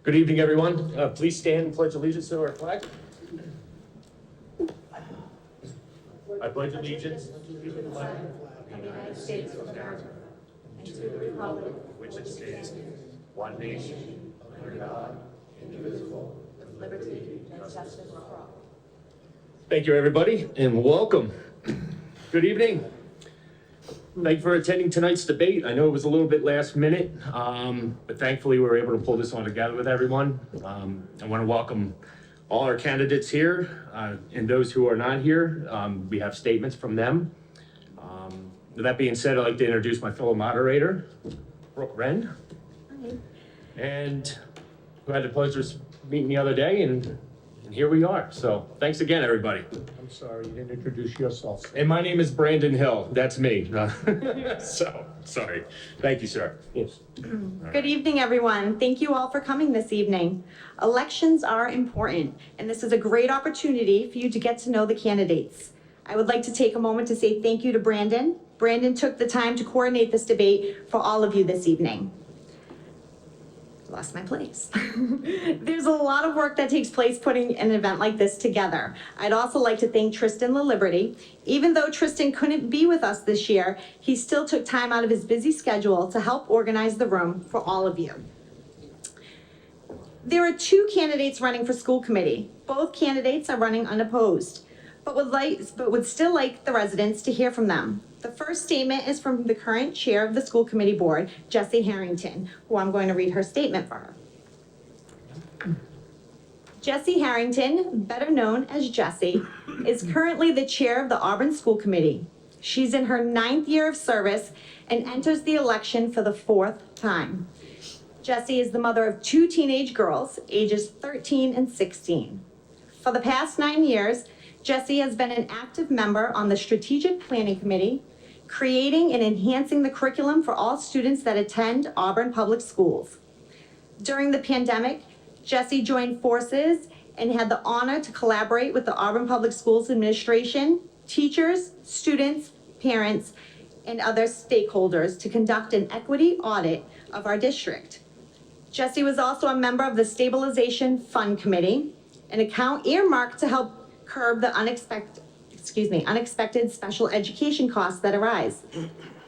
Good evening, everyone. Please stand and pledge allegiance to our flag. I pledge allegiance to the flag of the United States of America and to the republic which it stands, one nation, under God, indivisible, with liberty and justice for all. Thank you, everybody, and welcome. Good evening. Thank you for attending tonight's debate. I know it was a little bit last minute, but thankfully we were able to pull this one together with everyone. I want to welcome all our candidates here and those who are not here. We have statements from them. With that being said, I'd like to introduce my fellow moderator, Brooke Wren. Hi. And who had the pleasure of meeting the other day, and here we are. So thanks again, everybody. I'm sorry, you didn't introduce yourself. And my name is Brandon Hill. That's me. So, sorry. Thank you, sir. Yes. Good evening, everyone. Thank you all for coming this evening. Elections are important, and this is a great opportunity for you to get to know the candidates. I would like to take a moment to say thank you to Brandon. Brandon took the time to coordinate this debate for all of you this evening. Lost my place. There's a lot of work that takes place putting an event like this together. I'd also like to thank Tristan LaLiberty. Even though Tristan couldn't be with us this year, he still took time out of his busy schedule to help organize the room for all of you. There are two candidates running for school committee. Both candidates are running unopposed, but would still like the residents to hear from them. The first statement is from the current chair of the school committee board, Jessie Harrington, who I'm going to read her statement for her. Jessie Harrington, better known as Jessie, is currently the chair of the Auburn School Committee. She's in her 9th year of service and enters the election for the 4th time. Jessie is the mother of 2 teenage girls, ages 13 and 16. For the past 9 years, Jessie has been an active member on the Strategic Planning Committee, creating and enhancing the curriculum for all students that attend Auburn Public Schools. During the pandemic, Jessie joined forces and had the honor to collaborate with the Auburn Public Schools administration, teachers, students, parents, and other stakeholders to conduct an equity audit of our district. Jessie was also a member of the Stabilization Fund Committee, an account earmarked to help curb the unexpected special education costs that arise,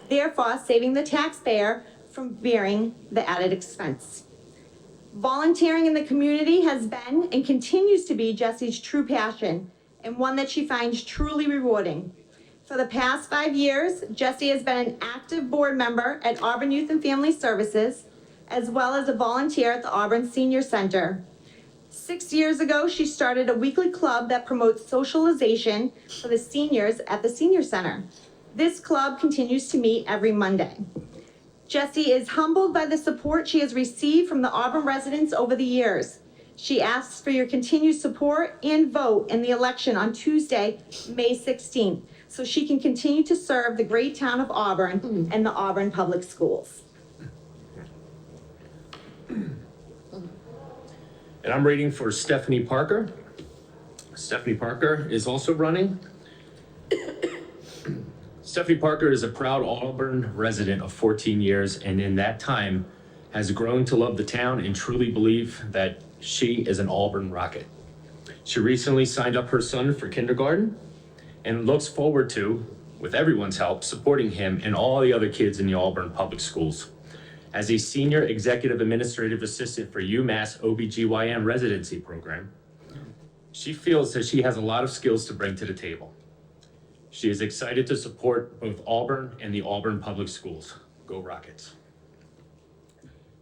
therefore saving the taxpayer from bearing the added expense. Volunteering in the community has been and continues to be Jessie's true passion, and one that she finds truly rewarding. For the past 5 years, Jessie has been an active board member at Auburn Youth and Family Services, as well as a volunteer at the Auburn Senior Center. 6 years ago, she started a weekly club that promotes socialization for the seniors at the Senior Center. This club continues to meet every Monday. Jessie is humbled by the support she has received from the Auburn residents over the years. She asks for your continued support and vote in the election on Tuesday, May 16th, so she can continue to serve the great town of Auburn and the Auburn Public Schools. And I'm reading for Stephanie Parker. Stephanie Parker is also running. Stephanie Parker is a proud Auburn resident of 14 years, and in that time has grown to love the town and truly believe that she is an Auburn Rocket. She recently signed up her son for kindergarten and looks forward to, with everyone's help, supporting him and all the other kids in the Auburn Public Schools. As a senior executive administrative assistant for UMass OBGYN residency program, she feels that she has a lot of skills to bring to the table. She is excited to support both Auburn and the Auburn Public Schools. Go Rockets.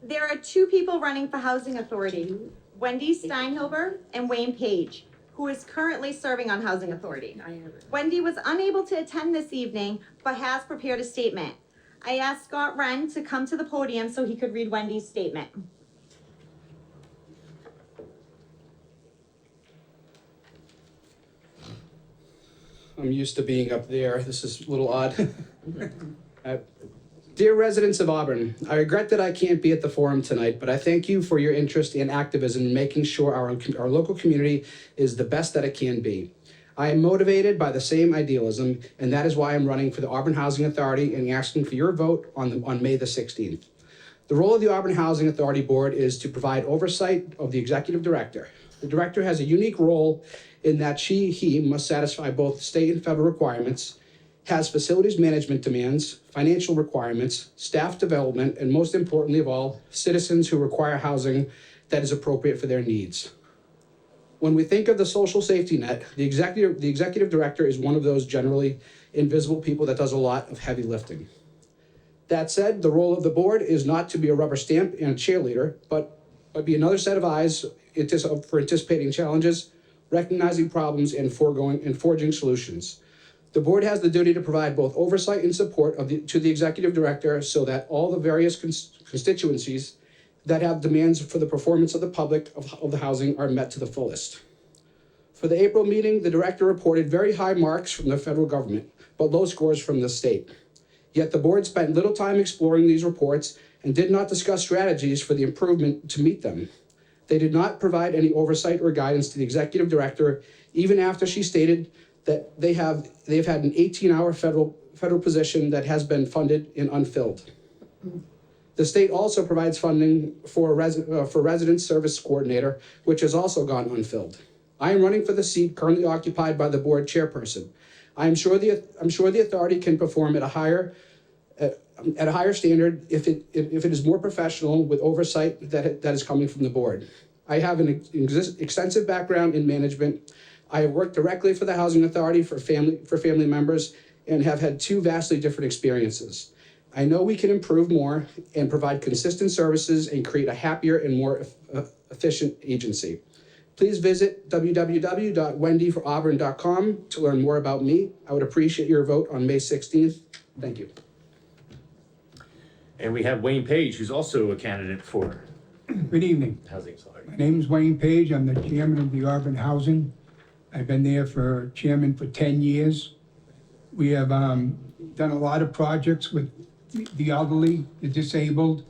There are 2 people running for Housing Authority, Wendy Steinhilber and Wayne Page, who is currently serving on Housing Authority. Wendy was unable to attend this evening, but has prepared a statement. I asked Scott Wren to come to the podium so he could read Wendy's statement. I'm used to being up there. This is a little odd. Dear residents of Auburn, I regret that I can't be at the forum tonight, but I thank you for your interest and activism in making sure our local community is the best that it can be. I am motivated by the same idealism, and that is why I'm running for the Auburn Housing Authority and asking for your vote on May the 16th. The role of the Auburn Housing Authority Board is to provide oversight of the executive director. The director has a unique role in that he must satisfy both state and federal requirements, has facilities management demands, financial requirements, staff development, and most importantly of all, citizens who require housing that is appropriate for their needs. When we think of the social safety net, the executive director is one of those generally invisible people that does a lot of heavy lifting. That said, the role of the board is not to be a rubber stamp and a cheerleader, but be another set of eyes for anticipating challenges, recognizing problems, and forging solutions. The board has the duty to provide both oversight and support to the executive director so that all the various constituencies that have demands for the performance of the public of the housing are met to the fullest. For the April meeting, the director reported very high marks from the federal government, but low scores from the state. Yet the board spent little time exploring these reports and did not discuss strategies for the improvement to meet them. They did not provide any oversight or guidance to the executive director, even after she stated that they've had an 18-hour federal position that has been funded and unfilled. The state also provides funding for resident service coordinator, which has also gone unfilled. I am running for the seat currently occupied by the board chairperson. I'm sure the authority can perform at a higher standard if it is more professional with oversight that is coming from the board. I have an extensive background in management. I have worked directly for the Housing Authority for family members and have had two vastly different experiences. I know we can improve more and provide consistent services and create a happier and more efficient agency. Please visit www.wendyforauburn.com to learn more about me. I would appreciate your vote on May 16th. Thank you. And we have Wayne Page, who's also a candidate for Good evening. housing authority. My name is Wayne Page. I'm the chairman of the Auburn Housing. I've been there for chairman for 10 years. We have done a lot of projects with the elderly, the disabled,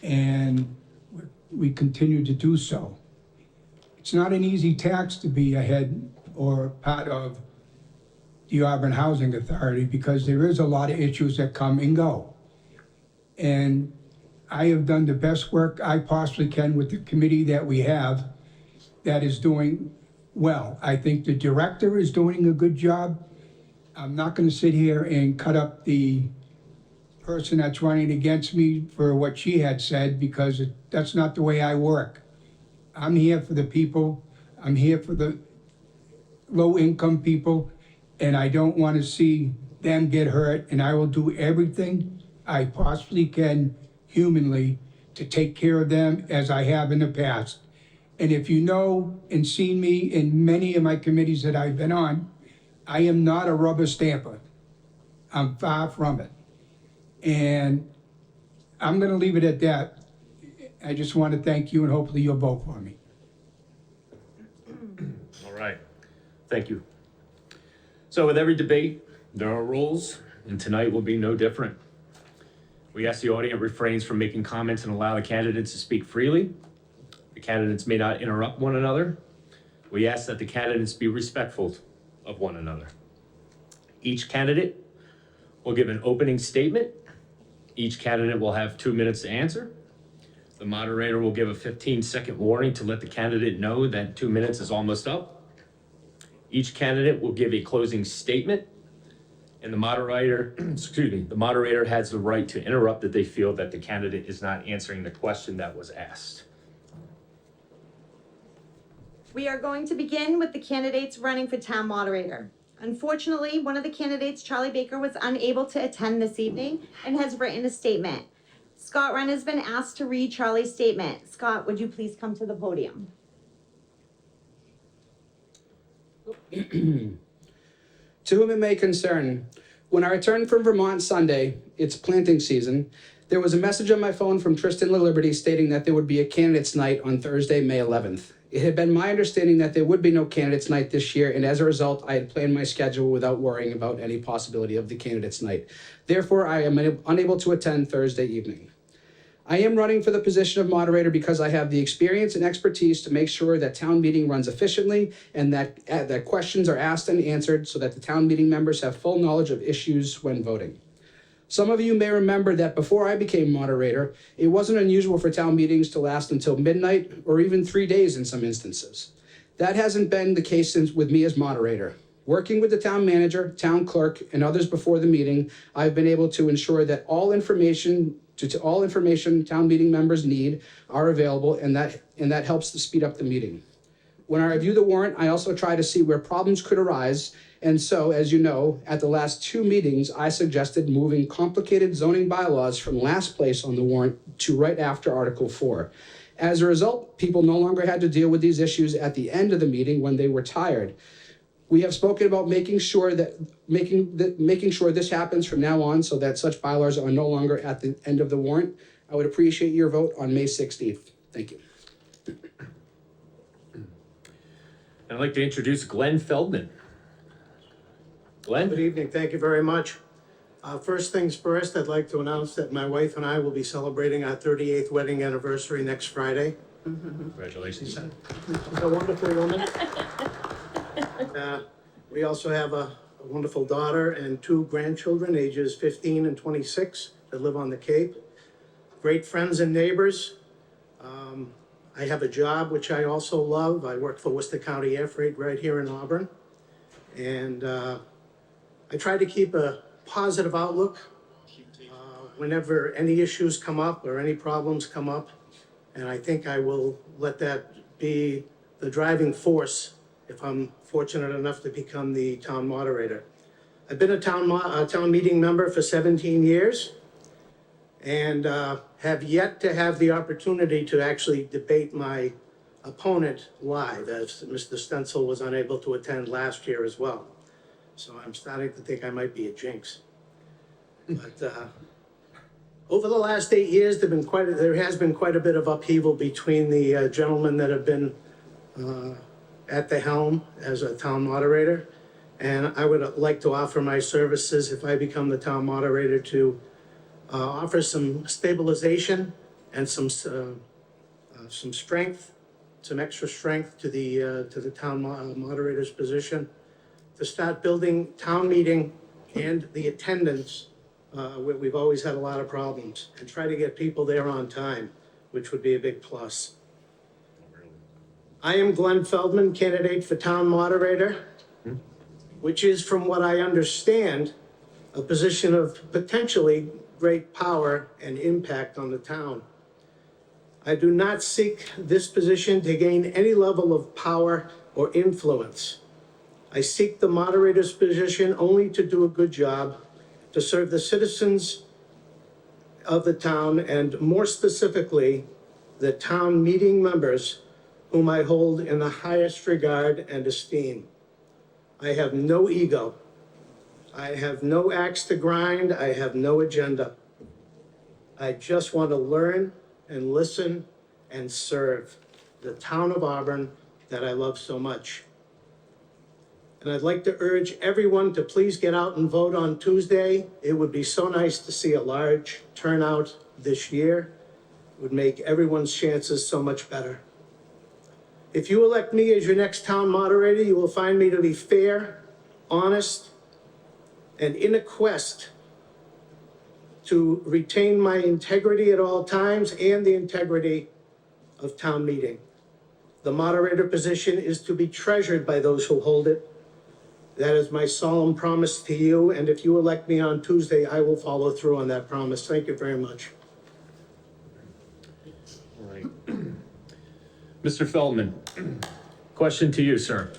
and we continue to do so. It's not an easy task to be a head or part of the Auburn Housing Authority because there is a lot of issues that come and go. And I have done the best work I possibly can with the committee that we have that is doing well. I think the director is doing a good job. I'm not going to sit here and cut up the person that's running against me for what she had said because that's not the way I work. I'm here for the people. I'm here for the low-income people, and I don't want to see them get hurt, and I will do everything I possibly can humanly to take care of them as I have in the past. And if you know and seen me in many of my committees that I've been on, I am not a rubber stamper. I'm far from it. And I'm going to leave it at that. I just want to thank you and hopefully you'll vote for me. All right, thank you. So with every debate, there are rules, and tonight will be no different. We ask the audience refrains from making comments and allow the candidates to speak freely. The candidates may not interrupt one another. We ask that the candidates be respectful of one another. Each candidate will give an opening statement. Each candidate will have 2 minutes to answer. The moderator will give a 15-second warning to let the candidate know that 2 minutes is almost up. Each candidate will give a closing statement, and the moderator has the right to interrupt if they feel that the candidate is not answering the question that was asked. We are going to begin with the candidates running for town moderator. Unfortunately, one of the candidates, Charlie Baker, was unable to attend this evening and has written a statement. Scott Wren has been asked to read Charlie's statement. Scott, would you please come to the podium? To whom it may concern, when I returned from Vermont Sunday, it's planting season, there was a message on my phone from Tristan LaLiberty stating that there would be a candidates night on Thursday, May 11th. It had been my understanding that there would be no candidates night this year, and as a result, I had planned my schedule without worrying about any possibility of the candidates night. Therefore, I am unable to attend Thursday evening. I am running for the position of moderator because I have the experience and expertise to make sure that town meeting runs efficiently and that questions are asked and answered so that the town meeting members have full knowledge of issues when voting. Some of you may remember that before I became moderator, it wasn't unusual for town meetings to last until midnight or even 3 days in some instances. That hasn't been the case since with me as moderator. Working with the town manager, town clerk, and others before the meeting, I've been able to ensure that all information town meeting members need are available, and that helps to speed up the meeting. When I review the warrant, I also try to see where problems could arise. And so, as you know, at the last 2 meetings, I suggested moving complicated zoning bylaws from last place on the warrant to right after Article 4. As a result, people no longer had to deal with these issues at the end of the meeting when they were tired. We have spoken about making sure this happens from now on so that such bylaws are no longer at the end of the warrant. I would appreciate your vote on May 16th. Thank you. I'd like to introduce Glenn Feldman. Glenn? Good evening, thank you very much. First things first, I'd like to announce that my wife and I will be celebrating our 38th wedding anniversary next Friday. Congratulations. She's a wonderful woman. We also have a wonderful daughter and 2 grandchildren, ages 15 and 26, that live on the Cape. Great friends and neighbors. I have a job which I also love. I work for Worcester County Air Freight right here in Auburn. And I try to keep a positive outlook whenever any issues come up or any problems come up. And I think I will let that be the driving force if I'm fortunate enough to become the town moderator. I've been a town meeting member for 17 years and have yet to have the opportunity to actually debate my opponent live, as Mr. Stencil was unable to attend last year as well. So I'm starting to think I might be a jinx. But over the last 8 years, there has been quite a bit of upheaval between the gentlemen that have been at the helm as a town moderator. And I would like to offer my services, if I become the town moderator, to offer some stabilization and some strength, some extra strength to the town moderator's position, to start building town meeting and the attendance, where we've always had a lot of problems, and try to get people there on time, which would be a big plus. I am Glenn Feldman, candidate for town moderator, which is, from what I understand, a position of potentially great power and impact on the town. I do not seek this position to gain any level of power or influence. I seek the moderator's position only to do a good job, to serve the citizens of the town, and more specifically, the town meeting members whom I hold in the highest regard and esteem. I have no ego. I have no axe to grind. I have no agenda. I just want to learn and listen and serve the town of Auburn that I love so much. And I'd like to urge everyone to please get out and vote on Tuesday. It would be so nice to see a large turnout this year. It would make everyone's chances so much better. If you elect me as your next town moderator, you will find me to be fair, honest, and in a quest to retain my integrity at all times and the integrity of town meeting. The moderator position is to be treasured by those who hold it. That is my solemn promise to you, and if you elect me on Tuesday, I will follow through on that promise. Thank you very much. All right. Mr. Feldman, question to you, sir.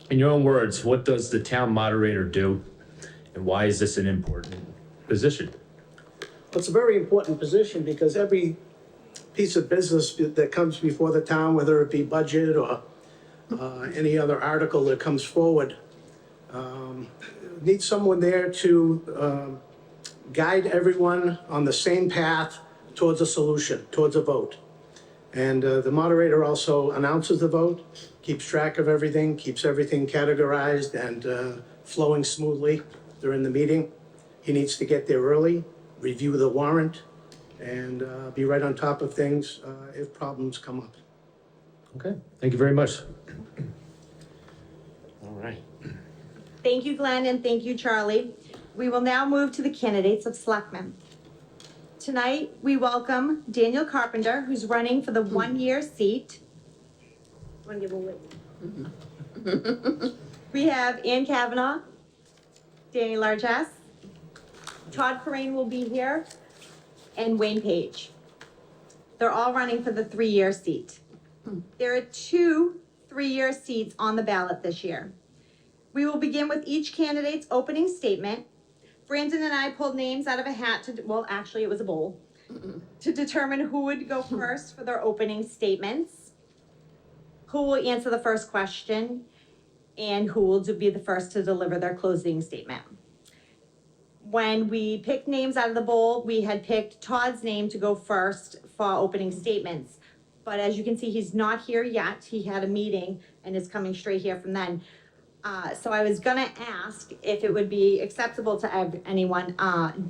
In your own words, what does the town moderator do, and why is this an important position? It's a very important position because every piece of business that comes before the town, whether it be budget or any other article that comes forward, needs someone there to guide everyone on the same path towards a solution, towards a vote. And the moderator also announces the vote, keeps track of everything, keeps everything categorized and flowing smoothly during the meeting. He needs to get there early, review the warrant, and be right on top of things if problems come up. Okay, thank you very much. All right. Thank you, Glenn, and thank you, Charlie. We will now move to the candidates of selectmen. Tonight, we welcome Daniel Carpenter, who's running for the one-year seat. Want to give a wave? We have Ann Kavanaugh, Danny Largess, Todd Corain will be here, and Wayne Page. They're all running for the three-year seat. There are 2 three-year seats on the ballot this year. We will begin with each candidate's opening statement. Brandon and I pulled names out of a hat well, actually, it was a bowl, to determine who would go first for their opening statements, who will answer the first question, and who will be the first to deliver their closing statement. When we picked names out of the bowl, we had picked Todd's name to go first for opening statements. But as you can see, he's not here yet. He had a meeting and is coming straight here from then. So I was gonna ask if it would be acceptable to anyone.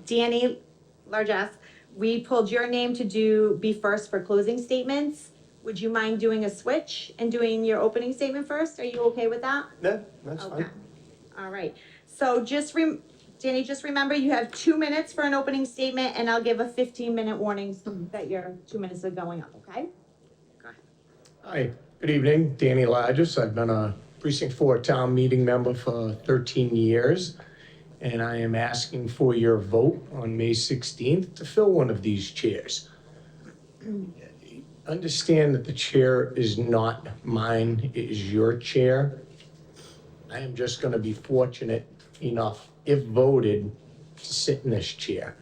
Danny Largess, we pulled your name to be first for closing statements. Would you mind doing a switch and doing your opening statement first? Are you okay with that? Yeah, that's Okay. All right. So Danny, just remember you have 2 minutes for an opening statement, and I'll give a 15-minute warning that your 2 minutes are going up, okay? Go ahead. Hi, good evening, Danny Largess. I've been a Precinct 4 town meeting member for 13 years, and I am asking for your vote on May 16th to fill one of these chairs. Understand that the chair is not mine, it is your chair. I am just gonna be fortunate enough, if voted, to sit in this chair.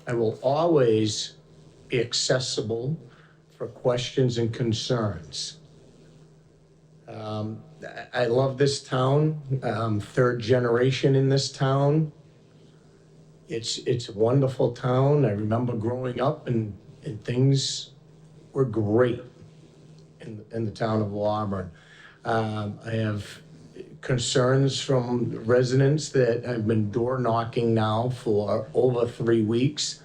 I will always be accessible for questions and concerns. I love this town, third generation in this town. It's a wonderful town. I remember growing up and things were great in the town of Auburn. I have concerns from residents that have been door knocking now for over 3 weeks.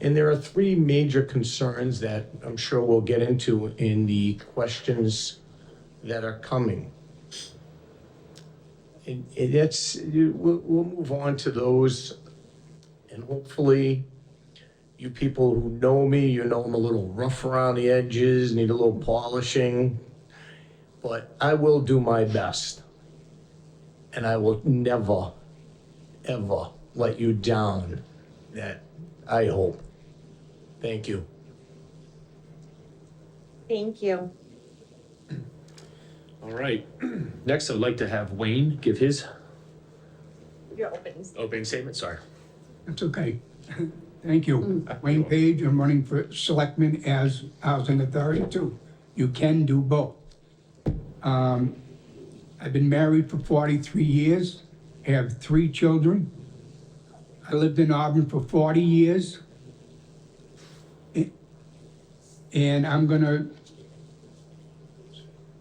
And there are 3 major concerns that I'm sure we'll get into in the questions that are coming. And we'll move on to those, and hopefully you people who know me, you know I'm a little rough around the edges, need a little polishing, but I will do my best. And I will never, ever let you down, that I hope. Thank you. Thank you. All right. Next, I'd like to have Wayne give his Your opening statement. opening statement. Sorry. That's okay. Thank you. Wayne Page, I'm running for selectman as housing authority too. You can do both. I've been married for 43 years, have 3 children. I lived in Auburn for 40 years. And I'm gonna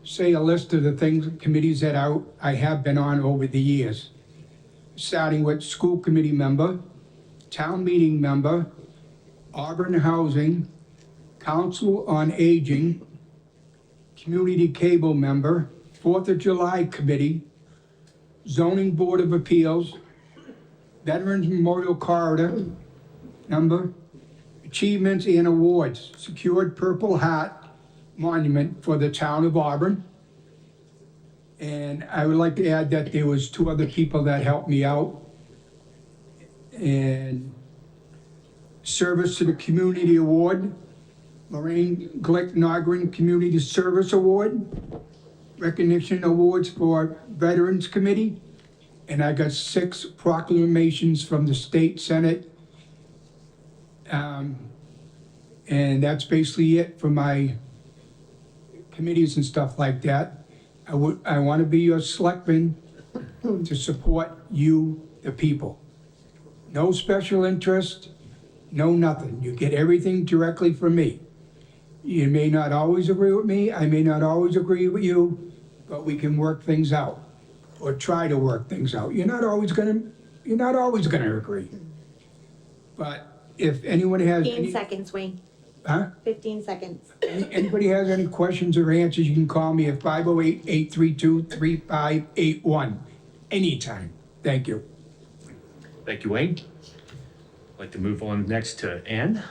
say a list of the things, committees that I have been on over the years. Starting with school committee member, town meeting member, Auburn Housing, Council on Aging, community cable member, 4th of July committee, zoning board of appeals, Veterans Memorial Corridor number, achievements and awards, secured Purple Heart Monument for the town of Auburn. And I would like to add that there was 2 other people that helped me out. And service to the community award, Lorraine Glick Nogren Community Service Award, recognition awards for Veterans Committee, and I got 6 proclamations from the state senate. And that's basically it for my committees and stuff like that. I want to be your selectman to support you, the people. No special interest, no nothing. You get everything directly from me. You may not always agree with me, I may not always agree with you, but we can work things out, or try to work things out. You're not always gonna agree. But if anyone has 15 any, seconds, Wayne. huh? 15 seconds. Anybody has any questions or answers, you can call me at 508-832-3581, anytime. Thank you. Thank you, Wayne. I'd like to move on next to Ann.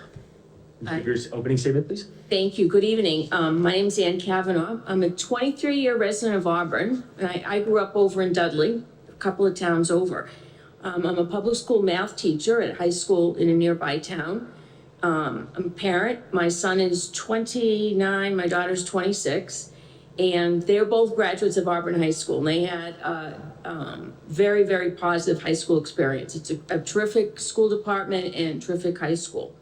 Hi. Give your opening statement, please. Thank you. Good evening. My name's Ann Kavanaugh. I'm a 23-year resident of Auburn, and I grew up over in Dudley, a couple of towns over. I'm a public school math teacher at high school in a nearby town. I'm a parent. My son is 29, my daughter's 26, and they're both graduates of Auburn High School. And they had a very, very positive high school experience. It's a terrific school department and terrific high school.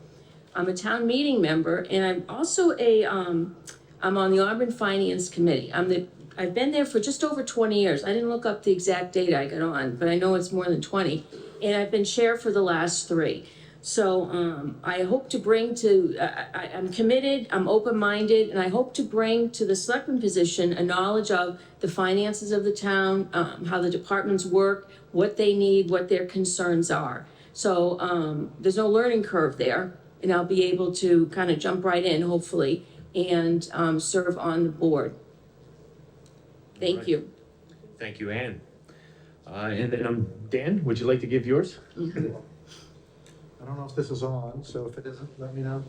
I'm a town meeting member, and I'm also I'm on the Auburn Finance Committee. I've been there for just over 20 years. I didn't look up the exact date I got on, but I know it's more than 20. And I've been chair for the last 3. So I hope to bring to, I'm committed, I'm open-minded, and I hope to bring to the selectman position a knowledge of the finances of the town, how the departments work, what they need, what their concerns are. So there's no learning curve there, and I'll be able to kind of jump right in, hopefully, and serve on the board. Thank you. Thank you, Ann. And then Dan, would you like to give yours? I don't know if this is on, so if it isn't, let me know.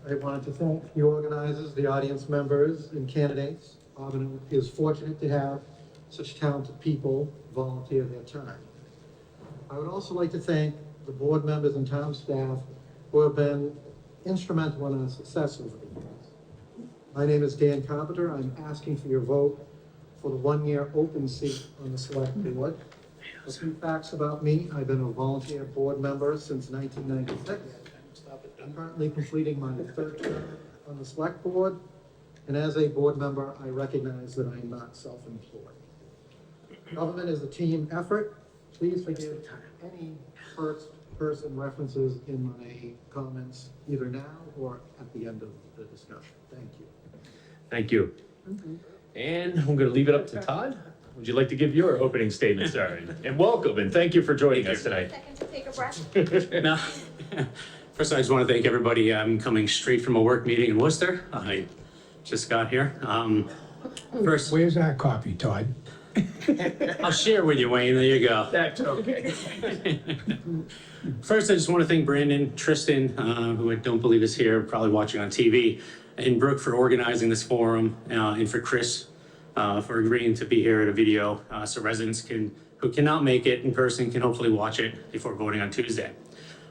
I wanted to thank the organizers, the audience members, and candidates. Auburn is fortunate to have such talented people volunteer their time. I would also like to thank the board members and town staff who have been instrumental in our success over the years. My name is Dan Carpenter. I'm asking for your vote for the 1-year open seat on the select board. A few facts about me: I've been a volunteer board member since 1996. I'm currently completing my 3rd term on the select board, and as a board member, I recognize that I am not self-employed. Government is a team effort. Please forgive any first-person references in my comments, either now or at the end of the discussion. Thank you. Thank you. And I'm going to leave it up to Todd. Would you like to give your opening statement, sir? And welcome, and thank you for joining us tonight. Second to take a breath. No. First, I just want to thank everybody. I'm coming straight from a work meeting in Worcester. I just got here. First, Where's our copy, Todd? I'll share with you, Wayne. There you go. That's okay. First, I just want to thank Brandon, Tristan, who I don't believe is here, probably watching on TV, and Brooke for organizing this forum, and for Chris for agreeing to be here at a video, so residents who cannot make it in person can hopefully watch it before voting on Tuesday.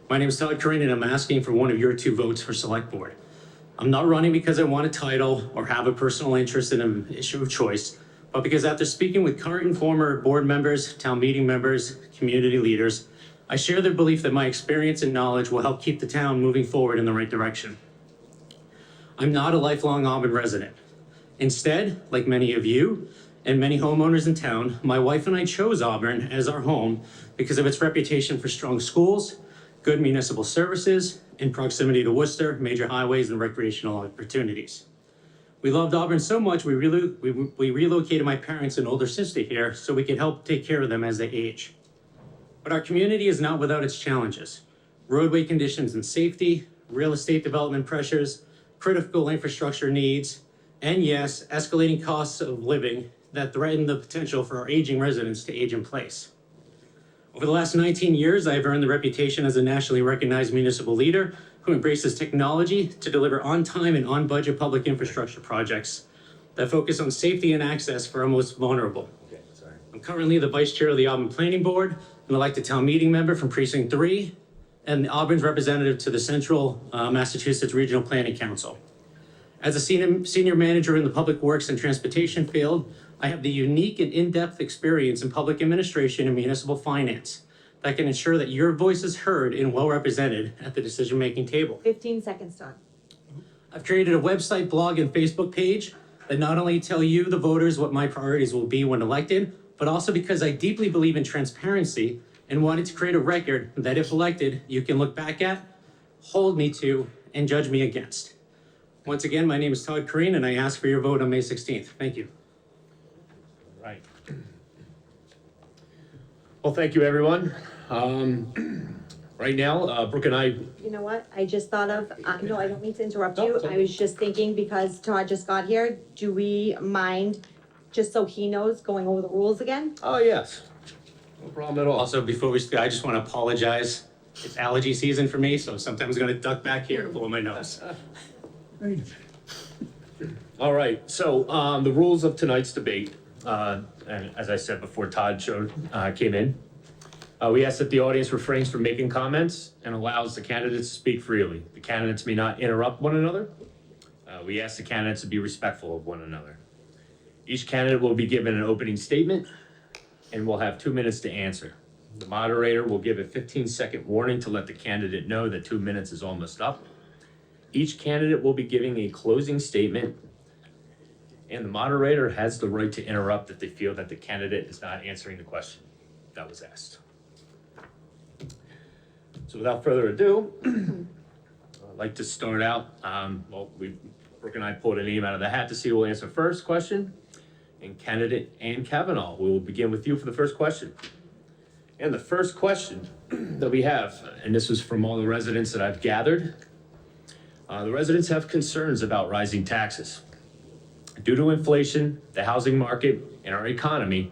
My name is Todd Corinne, and I'm asking for one of your 2 votes for select board. I'm not running because I want a title or have a personal interest in an issue of choice, but because after speaking with current and former board members, town meeting members, community leaders, I share their belief that my experience and knowledge will help keep the town moving forward in the right direction. I'm not a lifelong Auburn resident. Instead, like many of you and many homeowners in town, my wife and I chose Auburn as our home because of its reputation for strong schools, good municipal services, and proximity to Worcester, major highways, and recreational opportunities. We loved Auburn so much, we relocated my parents and older sister here so we could help take care of them as they age. But our community is not without its challenges. Roadway conditions and safety, real estate development pressures, critical infrastructure needs, and yes, escalating costs of living that threaten the potential for our aging residents to age in place. Over the last 19 years, I've earned the reputation as a nationally recognized municipal leader who embraces technology to deliver on-time and on-budget public infrastructure projects that focus on safety and access for our most vulnerable. I'm currently the vice chair of the Auburn Planning Board, an elected town meeting member from Precinct 3, and Auburn's representative to the Central Massachusetts Regional Planning Council. As a senior manager in the public works and transportation field, I have the unique and in-depth experience in public administration and municipal finance that can ensure that your voice is heard and well represented at the decision-making table. 15 seconds, Todd. I've created a website, blog, and Facebook page that not only tell you, the voters, what my priorities will be when elected, but also because I deeply believe in transparency and wanted to create a record that if elected, you can look back at, hold me to, and judge me against. Once again, my name is Todd Corinne, and I ask for your vote on May 16th. Thank you. Right. Well, thank you, everyone. Right now, Brooke and I, You know what? I just thought of, no, I don't mean to interrupt you. I was just thinking because Todd just got here, do we mind, just so he knows, going over the rules again? oh, yes. No problem at all. Also, before we start, I just want to apologize. It's allergy season for me, so sometimes I'm going to duck back here to blow my nose. All right, so, the rules of tonight's debate, and as I said before Todd came in, we ask that the audience refrains from making comments and allows the candidates to speak freely. The candidates may not interrupt one another. We ask the candidates to be respectful of one another. Each candidate will be given an opening statement and will have 2 minutes to answer. The moderator will give a 15-second warning to let the candidate know that 2 minutes is almost up. Each candidate will be giving a closing statement, and the moderator has the right to interrupt if they feel that the candidate is not answering the question that was asked. So without further ado, I'd like to start out, Brooke and I pulled a name out of the hat to see who will answer first question. And candidate Ann Kavanaugh, we will begin with you for the first question. And the first question that we have, and this was from all the residents that I've gathered, the residents have concerns about rising taxes. Due to inflation, the housing market, and our economy,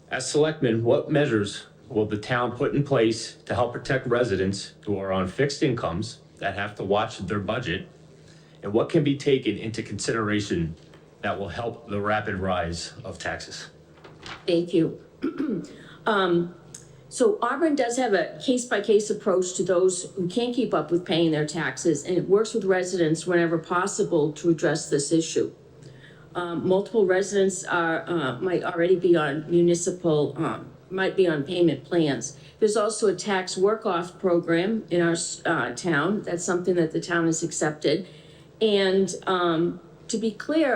as selectmen, what measures will the town put in place to help protect residents who are on fixed incomes that have to watch their budget? And what can be taken into consideration that will help the rapid rise of taxes? Thank you. So Auburn does have a case-by-case approach to those who can't keep up with paying their taxes, and it works with residents whenever possible to address this issue. Multiple residents might already be on might be on payment plans. There's also a tax work-off program in our town. That's something that the town has accepted. And to be clear,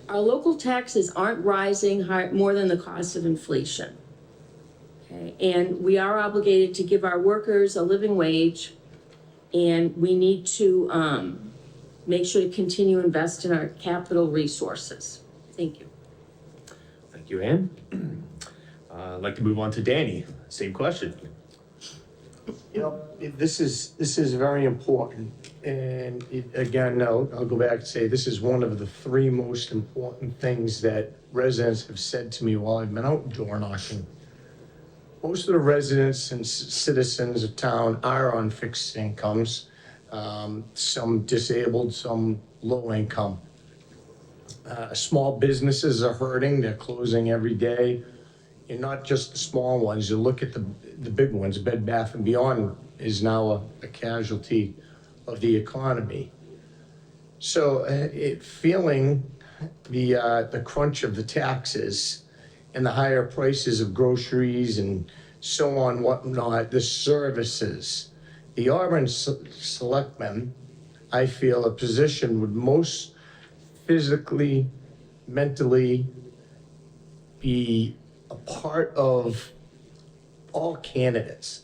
our local taxes aren't rising more than the cost of inflation. Okay, and we are obligated to give our workers a living wage, and we need to make sure to continue to invest in our capital resources. Thank you. Thank you, Ann. I'd like to move on to Danny. Same question. You know, this is very important. And again, I'll go back and say, this is one of the three most important things that residents have said to me while I've been out door knocking. Most of the residents and citizens of town are on fixed incomes, some disabled, some low income. Small businesses are hurting, they're closing every day. And not just the small ones, you look at the big ones. Bed Bath & Beyond is now a casualty of the economy. So feeling the crunch of the taxes and the higher prices of groceries and so on, whatnot, the services, the Auburn selectmen, I feel, are positioned would most physically, mentally be a part of all candidates.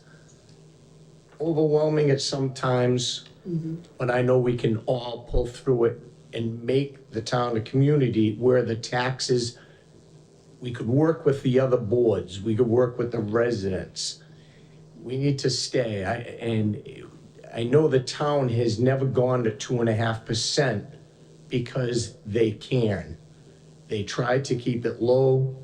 Overwhelming at some times, but I know we can all pull through it and make the town a community where the taxes, we could work with the other boards, we could work with the residents. We need to stay. I know the town has never gone to 2.5% because they can. They tried to keep it low.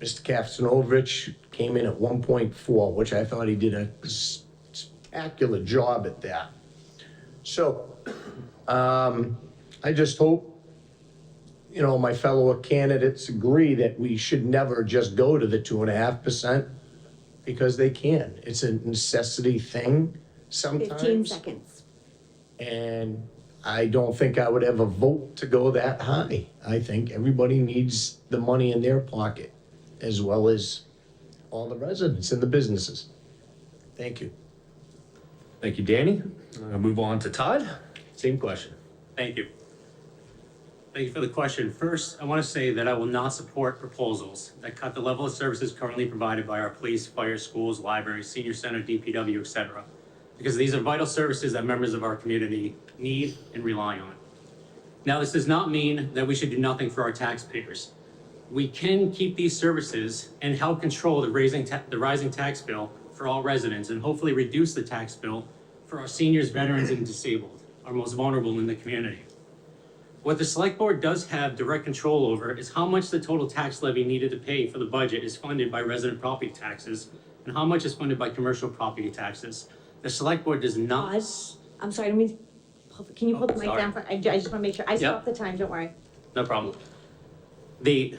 Mr. Kastanovich came in at 1.4, which I thought he did a spectacular job at that. So, I just hope, my fellow candidates agree that we should never just go to the 2.5% because they can. It's a necessity thing sometimes. 15 seconds. And I don't think I would ever vote to go that high. I think everybody needs the money in their pocket, as well as all the residents and the businesses. Thank you. Thank you, Danny. I'll move on to Todd. Same question. Thank you. Thank you for the question. First, I want to say that I will not support proposals that cut the level of services currently provided by our police, fire, schools, libraries, senior center, DPW, etc. Because these are vital services that members of our community need and rely on. Now, this does not mean that we should do nothing for our taxpayers. We can keep these services and help control the rising tax bill for all residents and hopefully reduce the tax bill for our seniors, veterans, and disabled, our most vulnerable in the community. What the select board does have direct control over is how much the total tax levy needed to pay for the budget is funded by resident property taxes and how much is funded by commercial property taxes. The select board does not. Pause. I'm sorry, can you hold the mic sorry. down for, I just wanna make sure, I stopped the time, don't worry. No problem. The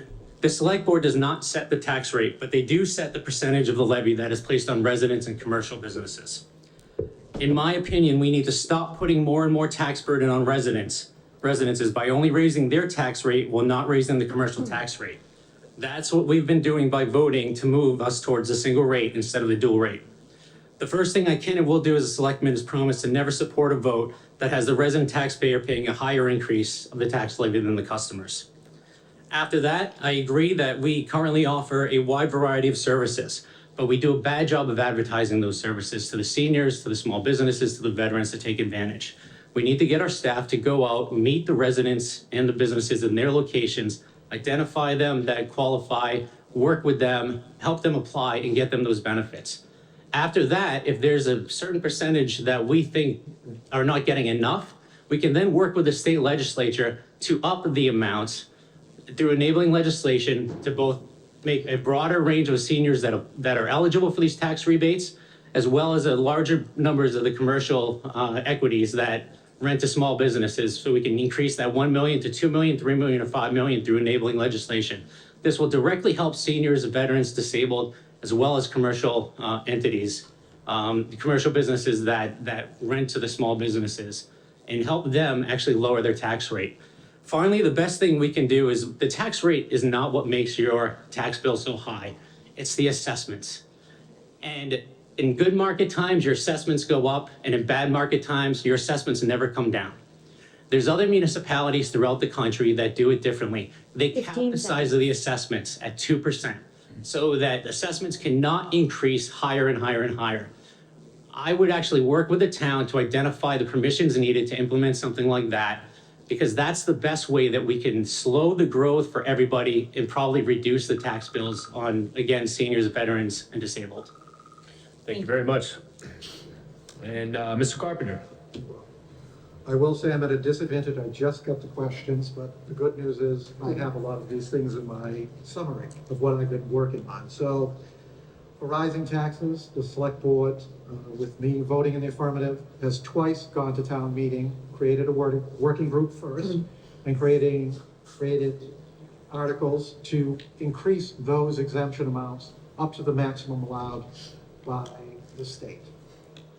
select board does not set the tax rate, but they do set the percentage of the levy that is placed on residents and commercial businesses. In my opinion, we need to stop putting more and more tax burden on residences by only raising their tax rate while not raising the commercial tax rate. That's what we've been doing by voting to move us towards a single rate instead of the dual rate. The first thing I can and will do as a selectman is promise to never support a vote that has the resident taxpayer paying a higher increase of the tax levy than the customers. After that, I agree that we currently offer a wide variety of services, but we do a bad job of advertising those services to the seniors, to the small businesses, to the veterans to take advantage. We need to get our staff to go out, meet the residents and the businesses in their locations, identify them that qualify, work with them, help them apply and get them those benefits. After that, if there's a certain percentage that we think are not getting enough, we can then work with the state legislature to up the amounts through enabling legislation to both make a broader range of seniors that are eligible for these tax rebates, as well as a larger numbers of the commercial equities that rent to small businesses, so we can increase that 1 million to 2 million, 3 million, or 5 million through enabling legislation. This will directly help seniors, veterans, disabled, as well as commercial entities, commercial businesses that rent to the small businesses, and help them actually lower their tax rate. Finally, the best thing we can do is the tax rate is not what makes your tax bill so high. It's the assessments. And in good market times, your assessments go up, and in bad market times, your assessments never come down. There's other municipalities throughout the country that do it differently. They cap the size of the assessments at 2%, so that assessments cannot increase higher and higher and higher. I would actually work with the town to identify the permissions needed to implement something like that, because that's the best way that we can slow the growth for everybody and probably reduce the tax bills on, again, seniors, veterans, and disabled. Thank you very much. And Mr. Carpenter? I will say I'm at a disadvantage. I just got the questions, but the good news is I have a lot of these things in my summary of what I've been working on. So for rising taxes, the select board, with me voting in the affirmative, has twice gone to town meeting, created a working group first, and created articles to increase those exemption amounts up to the maximum allowed by the state.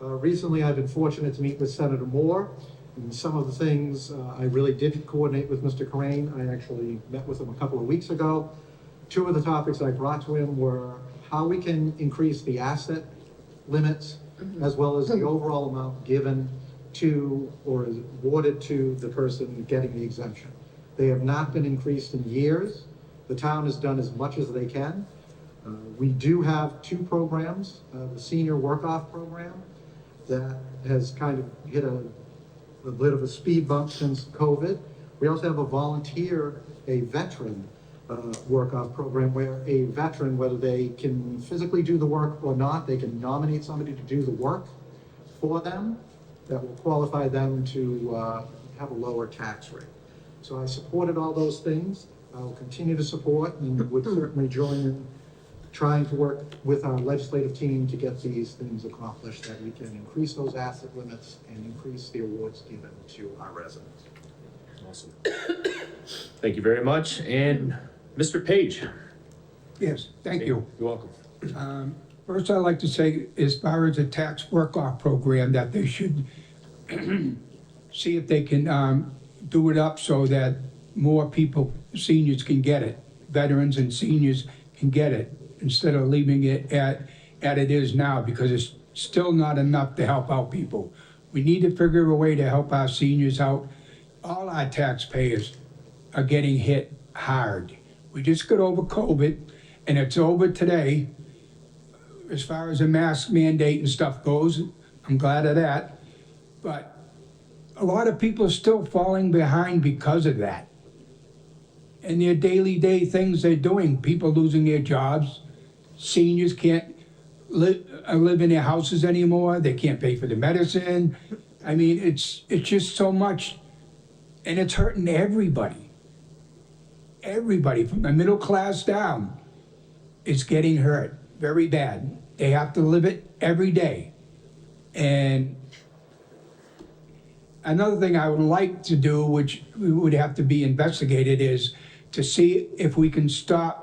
Recently, I've been fortunate to meet with Senator Moore, and some of the things I really did coordinate with Mr. Corain. I actually met with him a couple of weeks ago. Two of the topics I brought to him were how we can increase the asset limits, as well as the overall amount given to or is awarded to the person getting the exemption. They have not been increased in years. The town has done as much as they can. We do have two programs, the senior work-off program that has kind of hit a bit of a speed bump since COVID. We also have a veteran work-off program where a veteran, whether they can physically do the work or not, they can nominate somebody to do the work for them that will qualify them to have a lower tax rate. So I supported all those things. I will continue to support and would certainly join in trying to work with our legislative team to get these things accomplished, that we can increase those asset limits and increase the awards given to our residents. Awesome. Thank you very much. And Mr. Page? Yes, thank you. You're welcome. First, I'd like to say, as far as the tax work-off program, that they should see if they can do it up so that more people, seniors can get it. Veterans and seniors can get it, instead of leaving it at it is now, because it's still not enough to help out people. We need to figure a way to help our seniors out. All our taxpayers are getting hit hard. We just got over COVID, and it's over today. As far as the mask mandate and stuff goes, I'm glad of that. But a lot of people are still falling behind because of that. And their daily things they're doing, people losing their jobs, seniors can't live in their houses anymore, they can't pay for the medicine. I mean, it's just so much. And it's hurting everybody. Everybody, from the middle class down, is getting hurt very bad. They have to live it every day. And another thing I would like to do, which would have to be investigated, is to see if we can stop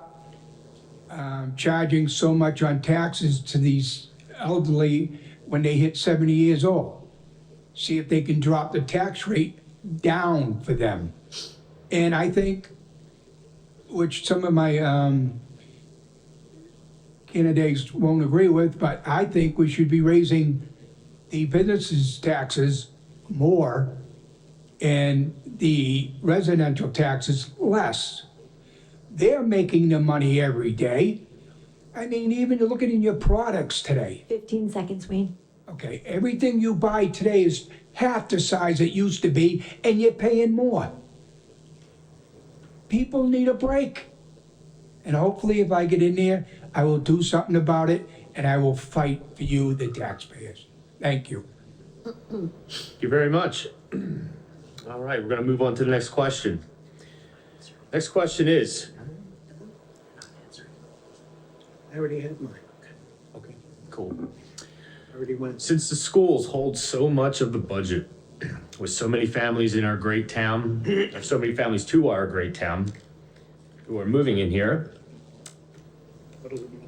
charging so much on taxes to these elderly when they hit 70 years old. See if they can drop the tax rate down for them. And I think, which some of my candidates won't agree with, but I think we should be raising the businesses' taxes more and the residential taxes less. They're making the money every day. I mean, even looking in your products today. 15 seconds, Wayne. Okay, everything you buy today is half the size it used to be, and you're paying more. People need a break. And hopefully, if I get in there, I will do something about it, and I will fight for you, the taxpayers. Thank you. Thank you very much. All right, we're gonna move on to the next question. Next question is, I already had mine. okay, cool. I already went. Since the schools hold so much of the budget, with so many families in our great town, or so many families to our great town who are moving in here,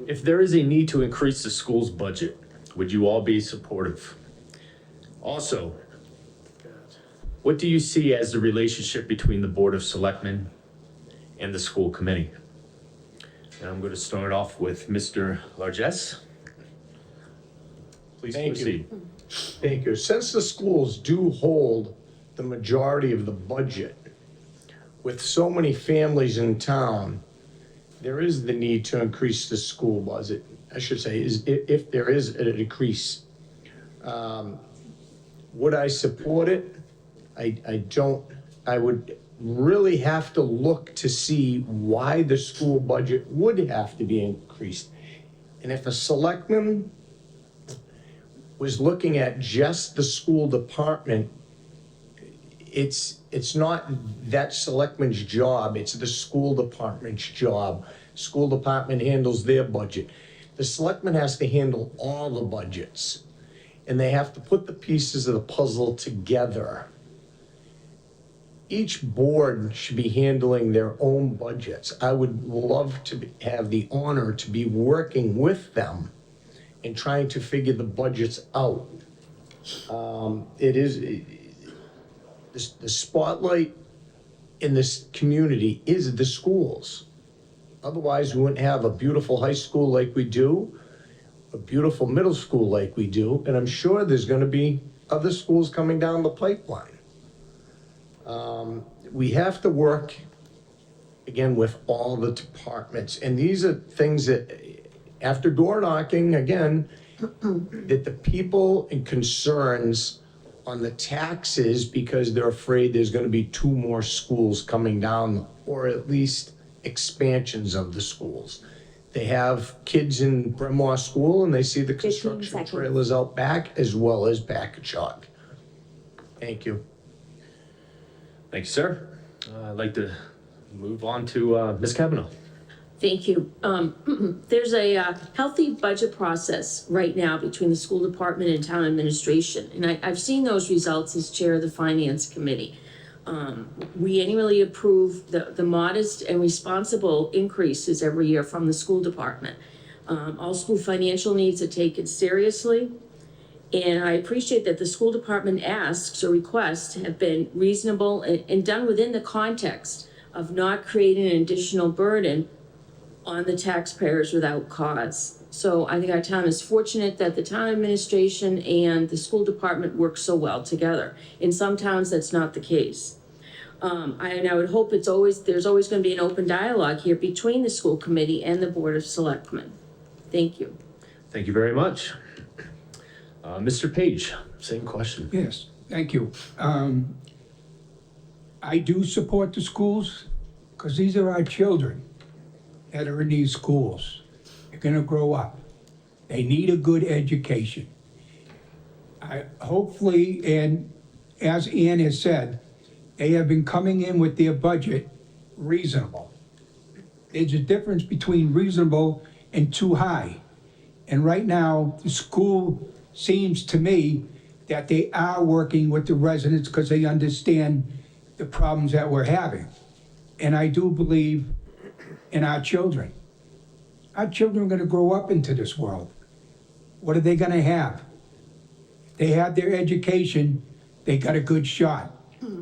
if there is a need to increase the school's budget, would you all be supportive? Also, what do you see as the relationship between the Board of Selectmen and the school committee? And I'm going to start off with Mr. Largess. Please Thank you. proceed. Thank you. Since the schools do hold the majority of the budget, with so many families in town, there is the need to increase the school budget. I should say, if there is a decrease. Would I support it? I don't. I would really have to look to see why the school budget would have to be increased. And if a selectman was looking at just the school department, it's not that selectman's job, it's the school department's job. School department handles their budget. The selectman has to handle all the budgets, and they have to put the pieces of the puzzle together. Each board should be handling their own budgets. I would love to have the honor to be working with them and trying to figure the budgets out. It is, the spotlight in this community is the schools. Otherwise, we wouldn't have a beautiful high school like we do, a beautiful middle school like we do, and I'm sure there's gonna be other schools coming down the pipeline. We have to work, again, with all the departments, and these are things that, after door knocking, again, that the people and concerns on the taxes, because they're afraid there's gonna be 2 more schools coming down, or at least expansions of the schools. They have kids in Bryn Mawr School, and they see the 15 construction seconds. trailers out back, as well as Packagug. Thank you. Thank you, sir. I'd like to move on to Ms. Kavanaugh. Thank you. There's a healthy budget process right now between the school department and town administration. And I've seen those results as chair of the finance committee. We annually approve the modest and responsible increases every year from the school department. All school financial needs are taken seriously. And I appreciate that the school department asks or requests have been reasonable and done within the context of not creating an additional burden on the taxpayers without cause. So I think our town is fortunate that the town administration and the school department work so well together. In some towns, that's not the case. And I would hope there's always going to be an open dialogue here between the school committee and the Board of Selectmen. Thank you. Thank you very much. Mr. Page, same question. Yes, thank you. I do support the schools, because these are our children that are in these schools. They're gonna grow up. They need a good education. Hopefully, and as Ann has said, They have been coming in with their budget reasonable. There's a difference between reasonable and too high. And right now, the school seems to me that they are working with the residents because they understand the problems that we're having. And I do believe in our children. Our children are gonna grow up into this world. What are they gonna have? They have their education, they got a good shot.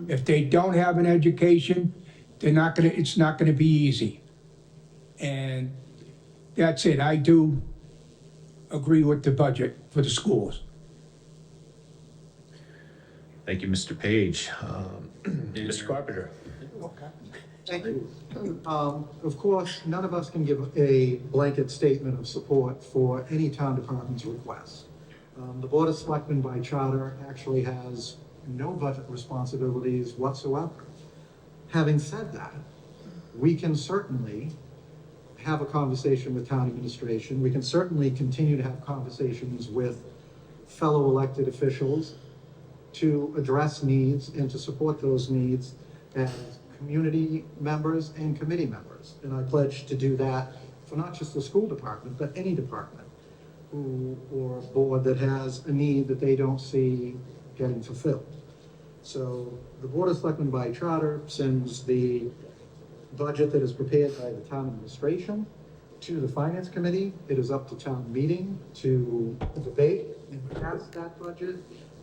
If they don't have an education, it's not gonna be easy. And that's it, I do agree with the budget for the schools. Thank you, Mr. Page. Mr. Carpenter? Thank you. Of course, none of us can give a blanket statement of support for any town department's request. The Board of Selectmen by charter actually has no budget responsibilities whatsoever. Having said that, we can certainly have a conversation with town administration. We can certainly continue to have conversations with fellow elected officials to address needs and to support those needs as community members and committee members. And I pledge to do that for not just the school department, but any department or board that has a need that they don't see getting fulfilled. So the Board of Selectmen by charter sends the budget that is prepared by the town administration to the finance committee. It is up to town meeting to debate and pass that budget.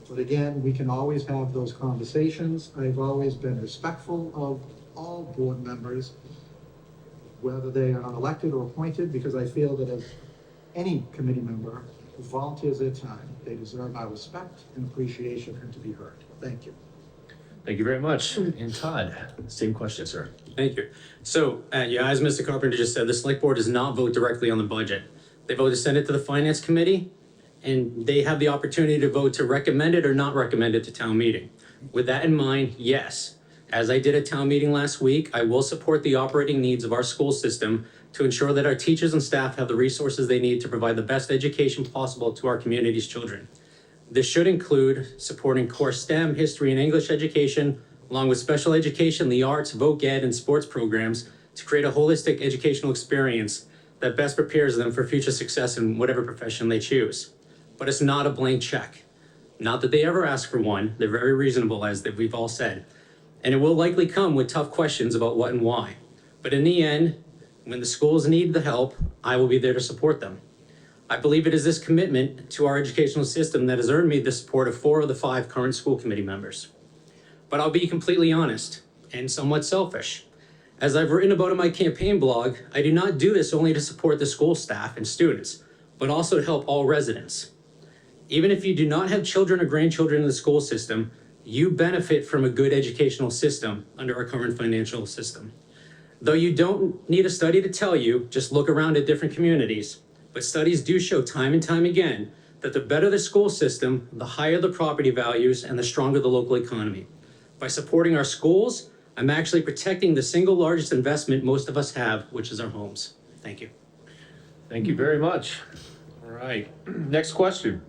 But again, we can always have those conversations. I've always been respectful of all board members, whether they are elected or appointed, because I feel that as any committee member who volunteers their time, they deserve our respect and appreciation and to be heard. Thank you. Thank you very much. And Todd, same question, sir. Thank you. So, yeah, as Mr. Carpenter just said, the select board does not vote directly on the budget. They vote to send it to the finance committee, and they have the opportunity to vote to recommend it or not recommend it to town meeting. With that in mind, yes, as I did at town meeting last week, I will support the operating needs of our school system to ensure that our teachers and staff have the resources they need to provide the best education possible to our community's children. This should include supporting core STEM, history, and English education, along with special education, the arts, voc ed, and sports programs to create a holistic educational experience that best prepares them for future success in whatever profession they choose. But it's not a blank check. Not that they ever ask for one. They're very reasonable, as we've all said. And it will likely come with tough questions about what and why. But in the end, when the schools need the help, I will be there to support them. I believe it is this commitment to our educational system that has earned me the support of 4 of the 5 current school committee members. But I'll be completely honest and somewhat selfish. As I've written about in my campaign blog, I do not do this only to support the school staff and students, but also to help all residents. Even if you do not have children or grandchildren in the school system, you benefit from a good educational system under our current financial system. Though you don't need a study to tell you, just look around at different communities. But studies do show time and time again that the better the school system, the higher the property values and the stronger the local economy. By supporting our schools, I'm actually protecting the single largest investment most of us have, which is our homes. Thank you. Thank you very much. All right, next question.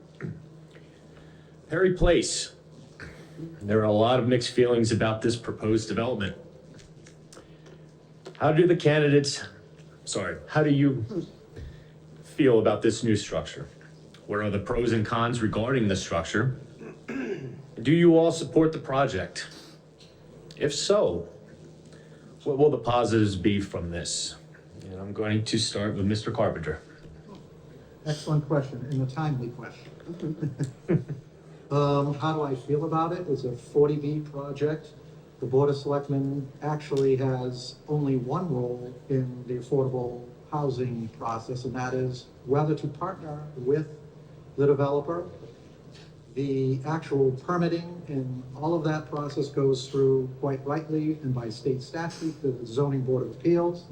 Perry Place. There are a lot of mixed feelings about this proposed development. How do you feel about this new structure? What are the pros and cons regarding the structure? Do you all support the project? If so, what will the positives be from this? And I'm going to start with Mr. Carpenter. Excellent question, and a timely question. How do I feel about it? It's a 40B project. The Board of Selectmen actually has only one role in the affordable housing process, and that is whether to partner with the developer. The actual permitting and all of that process goes through, quite rightly, and by state statute, the Zoning Board of Appeals.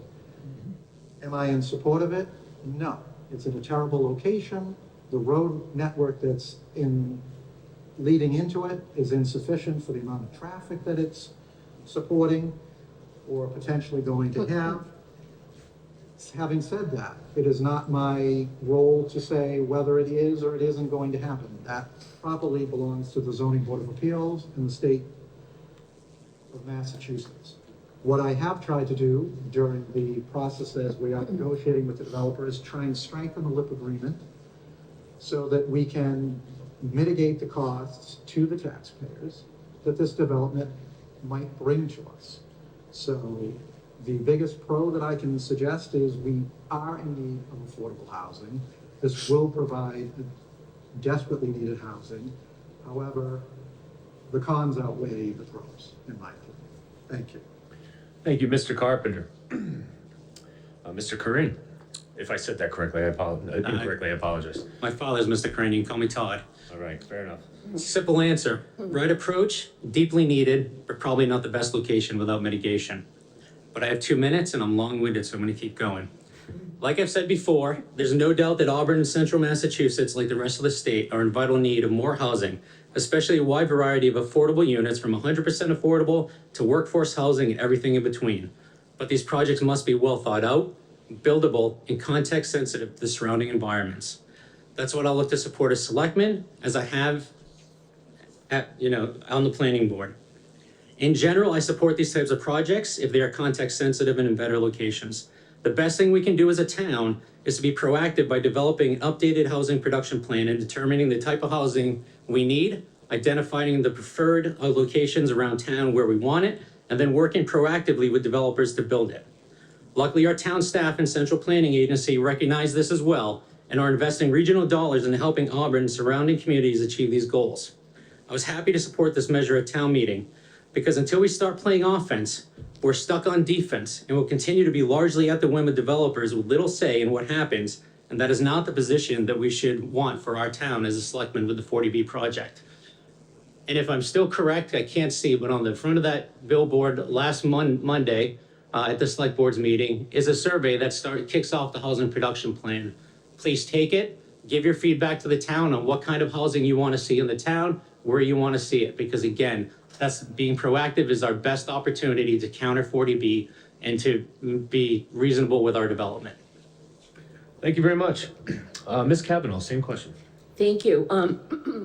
Am I in support of it? No. It's in a terrible location. The road network that's leading into it is insufficient for the amount of traffic that it's supporting or potentially going to have. Having said that, it is not my role to say whether it is or it isn't going to happen. That probably belongs to the Zoning Board of Appeals and the state of Massachusetts. What I have tried to do during the process as we are negotiating with the developer is try and strengthen the LIP agreement so that we can mitigate the costs to the taxpayers that this development might bring to us. So the biggest pro that I can suggest is we are in need of affordable housing. This will provide desperately needed housing. However, the cons outweigh the pros, in my opinion. Thank you. Thank you, Mr. Carpenter. Mr. Corinne, if I said that correctly, incorrectly, I apologize. My father's Mr. Crane, you can call me Todd. All right, fair enough. Simple answer, right approach, deeply needed, but probably not the best location without mitigation. But I have 2 minutes and I'm long-winded, so I'm gonna keep going. Like I've said before, there's no doubt that Auburn and central Massachusetts, like the rest of the state, are in vital need of more housing, especially a wide variety of affordable units from 100% affordable to workforce housing and everything in between. But these projects must be well thought out, buildable, and context sensitive to the surrounding environments. That's what I'll look to support as selectmen, as I have on the planning board. In general, I support these types of projects if they are context sensitive and in better locations. The best thing we can do as a town is to be proactive by developing an updated housing production plan and determining the type of housing we need, identifying the preferred locations around town where we want it, and then working proactively with developers to build it. Luckily, our town staff and central planning agency recognize this as well and are investing regional dollars in helping Auburn and surrounding communities achieve these goals. I was happy to support this measure at town meeting because until we start playing offense, we're stuck on defense and will continue to be largely at the whim of developers with little say in what happens, and that is not the position that we should want for our town as a selectman with the 40B project. And if I'm still correct, I can't see, but on the front of that billboard last Monday at the select board's meeting is a survey that kicks off the housing production plan. Please take it, give your feedback to the town on what kind of housing you want to see in the town, where you want to see it, because again, that's being proactive is our best opportunity to counter 40B and to be reasonable with our development. Thank you very much. Ms. Kavanaugh, same question. Thank you.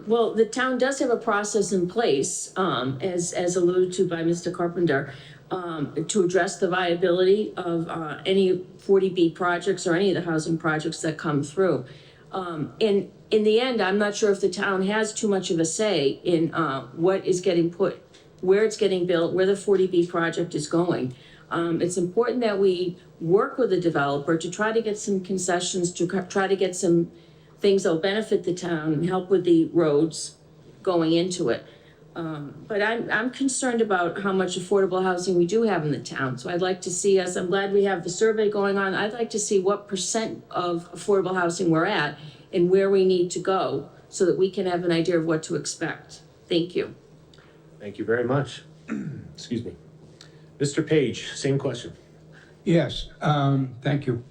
Well, the town does have a process in place, as alluded to by Mr. Carpenter, to address the viability of any 40B projects or any of the housing projects that come through. And in the end, I'm not sure if the town has too much of a say in what is getting put, where it's getting built, where the 40B project is going. It's important that we work with the developer to try to get some concessions, to try to get some things that'll benefit the town and help with the roads going into it. But I'm concerned about how much affordable housing we do have in the town. So I'd like to see us, I'm glad we have the survey going on. I'd like to see what % of affordable housing we're at and where we need to go so that we can have an idea of what to expect. Thank you. Thank you very much. Excuse me. Mr. Page, same question. Yes, thank you.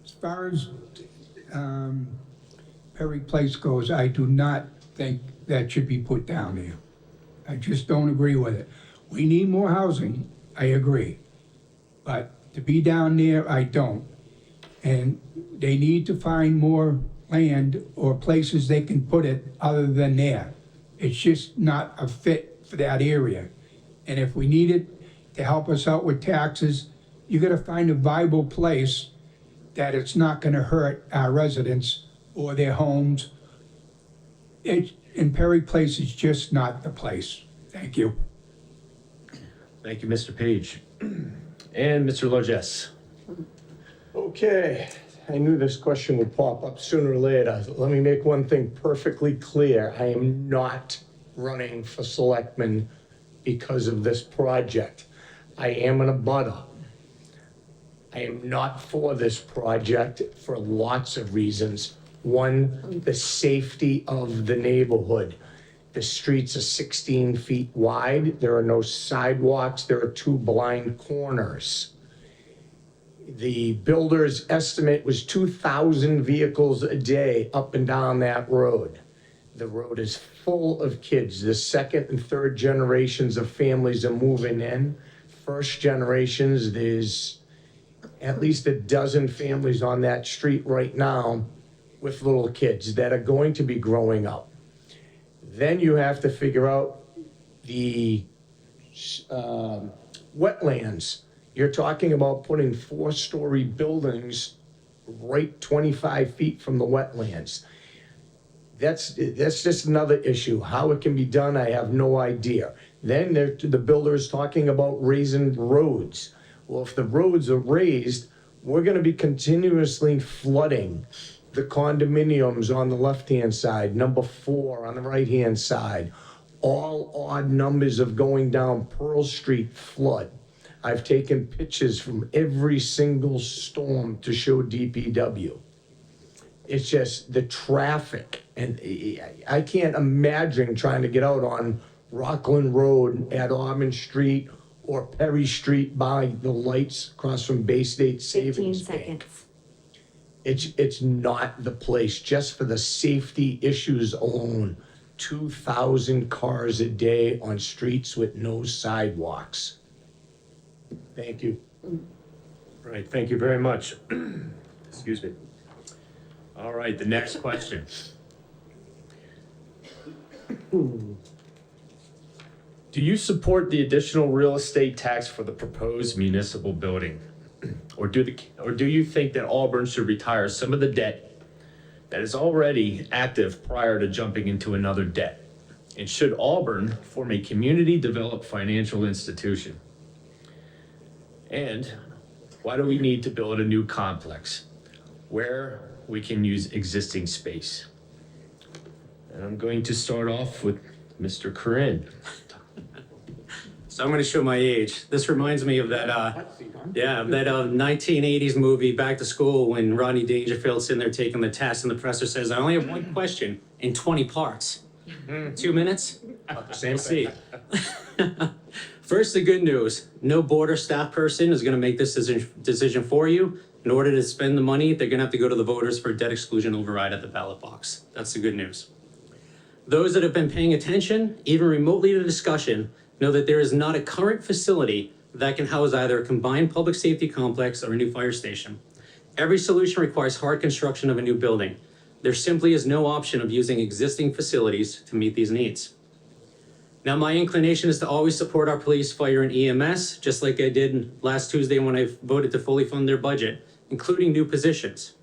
As far as Perry Place goes, I do not think that should be put down there. I just don't agree with it. We need more housing, I agree. But to be down there, I don't. And they need to find more land or places they can put it other than there. It's just not a fit for that area. And if we need it to help us out with taxes, you gotta find a viable place that it's not gonna hurt our residents or their homes. And Perry Place is just not the place. Thank you. Thank you, Mr. Page. And Mr. Largess. Okay, I knew this question would pop up sooner or later. Let me make one thing perfectly clear. I am not running for selectman because of this project. I am an abutter. I am not for this project for lots of reasons. One, the safety of the neighborhood. The streets are 16 feet wide. There are no sidewalks. There are 2 blind corners. The builder's estimate was 2,000 vehicles a day up and down that road. The road is full of kids. The second and third generations of families are moving in. First generations, there's at least a dozen families on that street right now with little kids that are going to be growing up. Then you have to figure out the wetlands. You're talking about putting 4-story buildings right 25 feet from the wetlands. That's just another issue. How it can be done, I have no idea. Then the builder's talking about raising roads. Well, if the roads are raised, we're gonna be continuously flooding the condominiums on the left-hand side, number 4 on the right-hand side. All odd numbers of going down Pearl Street flood. I've taken pictures from every single storm to show DPW. It's just the traffic, and I can't imagine trying to get out on Rockland Road at Auburn Street or Perry Street by the lights across from Bay State 15 Savings Bank. seconds. It's not the place, just for the safety issues alone. 2,000 cars a day on streets with no sidewalks. Thank you. Right, thank you very much. Excuse me. All right, the next question. Do you support the additional real estate tax for the proposed municipal building? Or do you think that Auburn should retire some of the debt that is already active prior to jumping into another debt? And should Auburn form a community developed financial institution? And why do we need to build a new complex where we can use existing space? And I'm going to start off with Mr. Corinne. So I'm going to show my age. This reminds me of that, that 1980s movie, Back to School, when Rodney Dangerfield's sitting there taking the test and the professor says, I only have one question in 20 parts. 2 minutes? Same See. First, the good news. No board or staff person is going to make this decision for you. In order to spend the money, they're going to have to go to the voters for a debt exclusion override at the ballot box. That's the good news. Those that have been paying attention, even remotely to the discussion, know that there is not a current facility that can house either a combined public safety complex or a new fire station. Every solution requires hard construction of a new building. There simply is no option of using existing facilities to meet these needs. Now, my inclination is to always support our police, fire, and EMS, just like I did last Tuesday when I voted to fully fund their budget, including new positions.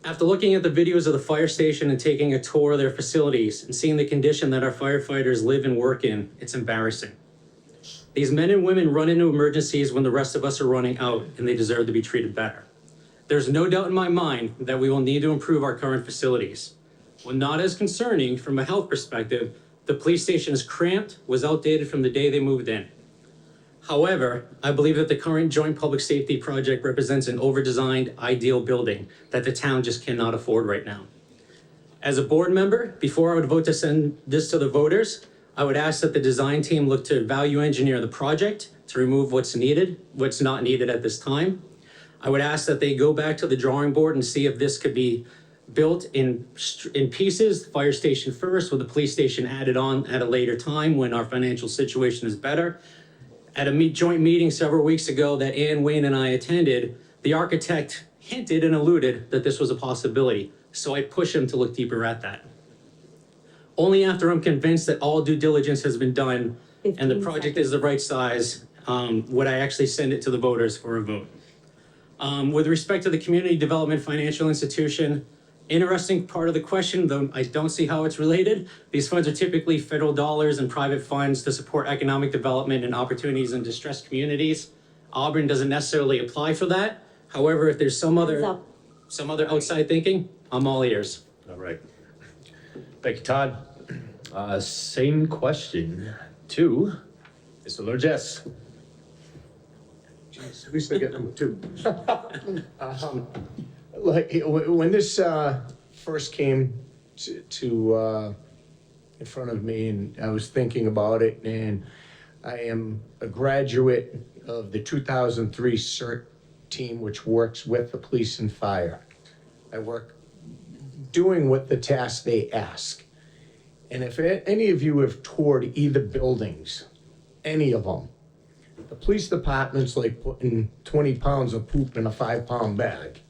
After looking at the videos of the fire station and taking a tour of their facilities and seeing the condition that our firefighters live and work in, it's embarrassing. These men and women run into emergencies when the rest of us are running out, and they deserve to be treated better. There's no doubt in my mind that we will need to improve our current facilities. While not as concerning from a health perspective, the police station is cramped, was outdated from the day they moved in. However, I believe that the current joint public safety project represents an over-designed, ideal building that the town just cannot afford right now. As a board member, before I would vote to send this to the voters, I would ask that the design team look to value engineer the project to remove what's not needed at this time. I would ask that they go back to the drawing board and see if this could be built in pieces, fire station first, with the police station added on at a later time when our financial situation is better. At a joint meeting several weeks ago that Ann Wayne and I attended, the architect hinted and alluded that this was a possibility. So I pushed him to look deeper at that. Only after I'm convinced that all due diligence has been done and the project is the right size, would I actually send it to the voters for a vote. With respect to the community development financial institution, interesting part of the question, though I don't see how it's related. These funds are typically federal dollars and private funds to support economic development and opportunities in distressed communities. Auburn doesn't necessarily apply for that. However, if there's some other outside thinking, I'm all ears. All right. Thank you, Todd. Same question to Mr. Lurgess. Jeez, at least I get number 2. Like, when this first came to in front of me, and I was thinking about it, and I am a graduate of the 2003 CERT team, which works with the police and fire. I work doing what the tasks they ask. And if any of you have toured either buildings, any of them, the police department's like putting 20 pounds of poop in a 5-pound bag.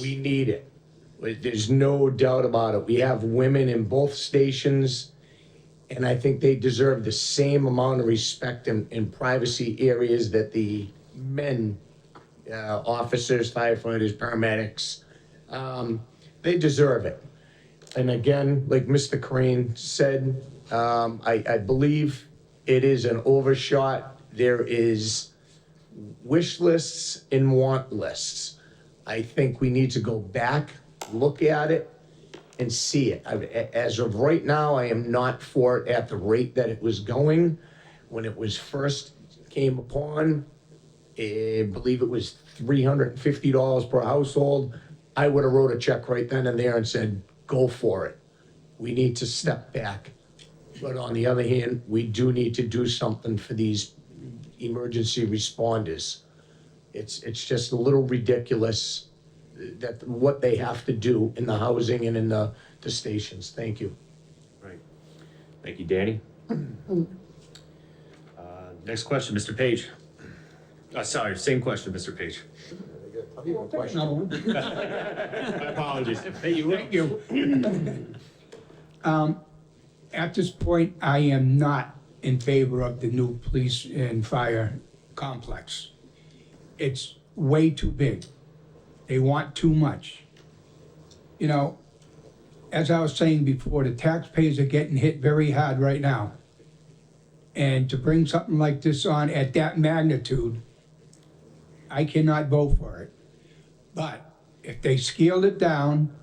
We need it. There's no doubt about it. We have women in both stations, And I think they deserve the same amount of respect in privacy areas that the men, officers, firefighters, paramedics, they deserve it. And again, like Mr. Crane said, I believe it is an overshot. There is wish lists and want lists. I think we need to go back, look at it, and see it. As of right now, I am not for it at the rate that it was going. When it was first came upon, I believe it was $350 per household. I would have wrote a check right then and there and said, go for it. We need to step back. But on the other hand, we do need to do something for these emergency responders. It's just a little ridiculous that what they have to do in the housing and in the stations. Thank you. Right. Thank you, Danny. Next question, Mr. Page. Sorry, same question, Mr. Page. I'll give you a question. Another one. My apologies. Hey, you will. Thank you. At this point, I am not in favor of the new police and fire complex. It's way too big. They want too much. You know, as I was saying before, the taxpayers are getting hit very hard right now. And to bring something like this on at that magnitude, I cannot vote for it. But if they scaled it down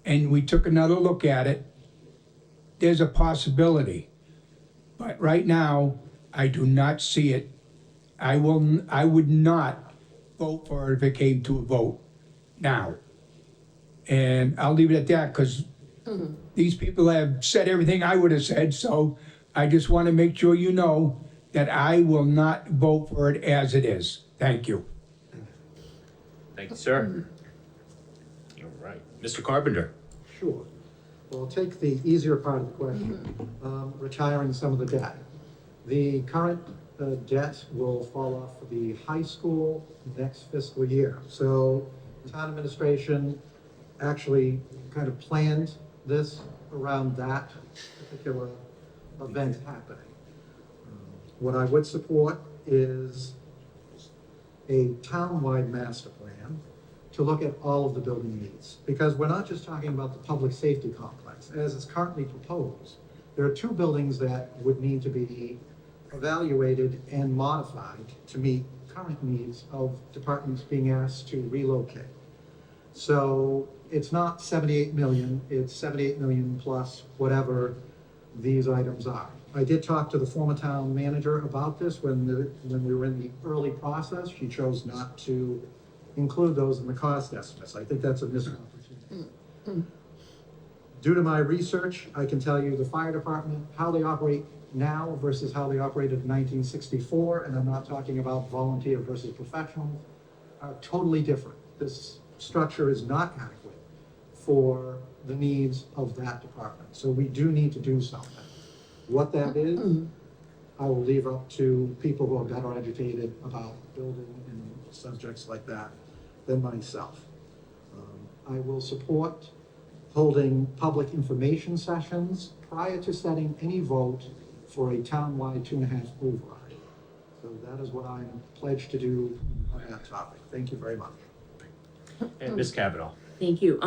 and we took another look at it, there's a possibility. But right now, I do not see it. I would not vote for it if it came to a vote now. And I'll leave it at that because these people have said everything I would have said, so I just want to make sure you know that I will not vote for it as it is. Thank you. Thank you, sir. All right. Mr. Carpenter. Sure. Well, I'll take the easier part of the question, retiring some of the debt. The current debt will fall off for the high school next fiscal year. So the town administration actually kind of planned this around that particular event happening. What I would support is a town-wide master plan to look at all of the building needs. Because we're not just talking about the public safety complex. As it's currently proposed, there are two buildings that would need to be evaluated and modified to meet current needs of departments being asked to relocate. So it's not 78 million, it's 78 million plus whatever these items are. I did talk to the former town manager about this when we were in the early process. She chose not to include those in the cost estimates. I think that's a missed opportunity. Due to my research, I can tell you the fire department, how they operate now versus how they operated in 1964, and I'm not talking about volunteer versus professional, are totally different. This structure is not adequate for the needs of that department. So we do need to do something. What that is, I will leave up to people who are better educated about building and subjects like that than myself. I will support holding public information sessions prior to setting any vote for a town-wide 2.5 override. So that is what I'm pledged to do on that topic. Thank you very much. And Ms. Kavanaugh. Thank you.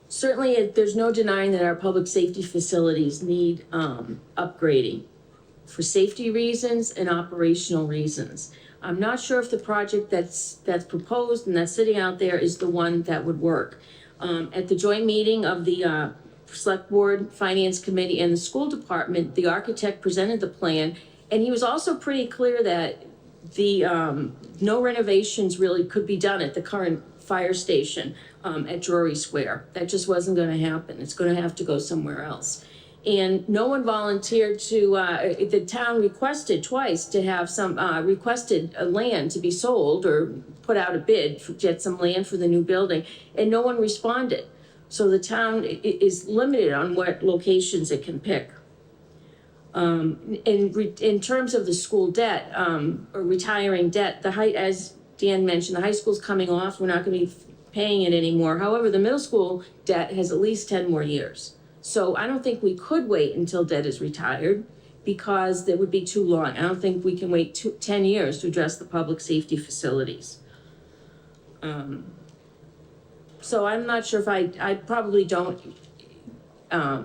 Certainly, there's no denying that our public safety facilities need upgrading for safety reasons and operational reasons. I'm not sure if the project that's proposed and that's sitting out there is the one that would work. At the joint meeting of the Select Board, Finance Committee, and the School Department, the architect presented the plan, and he was also pretty clear that the no renovations really could be done at the current fire station at Drury Square. That just wasn't going to happen. It's going to have to go somewhere else. And no one volunteered to, the town requested twice to have some, requested land to be sold or put out a bid to get some land for the new building, and no one responded. So the town is limited on what locations it can pick. In terms of the school debt, or retiring debt, as Dan mentioned, the high school's coming off, we're not gonna be paying it anymore. However, the middle school debt has at least 10 more years. So I don't think we could wait until debt is retired because that would be too long. I don't think we can wait 10 years to address the public safety facilities. So I'm not sure if I probably don't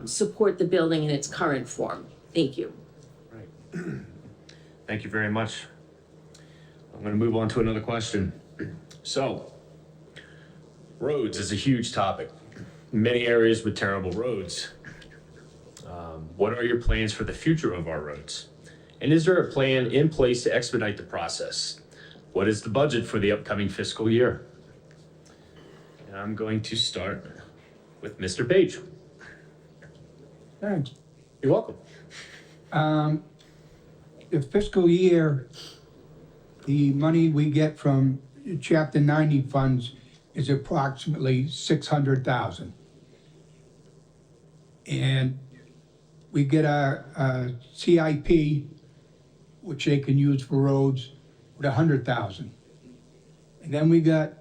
support the building in its current form. Thank you. Right. Thank you very much. I'm gonna move on to another question. So, roads is a huge topic. Many areas with terrible roads. What are your plans for the future of our roads? And is there a plan in place to expedite the process? What is the budget for the upcoming fiscal year? And I'm going to start with Mr. Page. Thanks. You're welcome. The fiscal year, the money we get from Chapter 90 funds is approximately 600,000. And we get a CIP, which they can use for roads, with 100,000. And then we got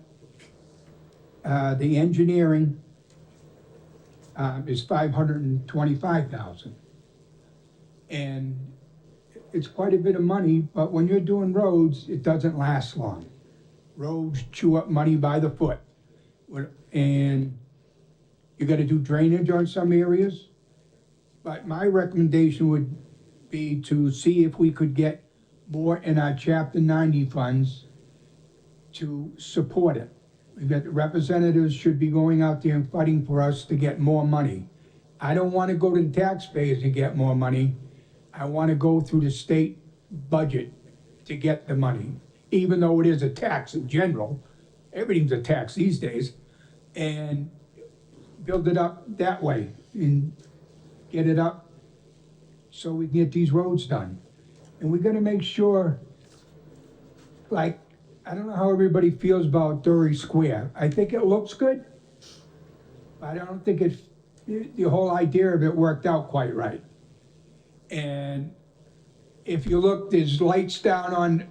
the engineering is 525,000. And it's quite a bit of money, but when you're doing roads, it doesn't last long. Roads chew up money by the foot. And you gotta do drainage on some areas. But my recommendation would be to see if we could get more in our Chapter 90 funds to support it. We've got representatives should be going out there and fighting for us to get more money. I don't wanna go to the taxpayers to get more money. I wanna go through the state budget to get the money, even though it is a tax in general. Everything's a tax these days. And build it up that way and get it up so we can get these roads done. And we gotta make sure, like, I don't know how everybody feels about Dury Square. I think it looks good, but I don't think the whole idea of it worked out quite right. And if you look, there's lights down on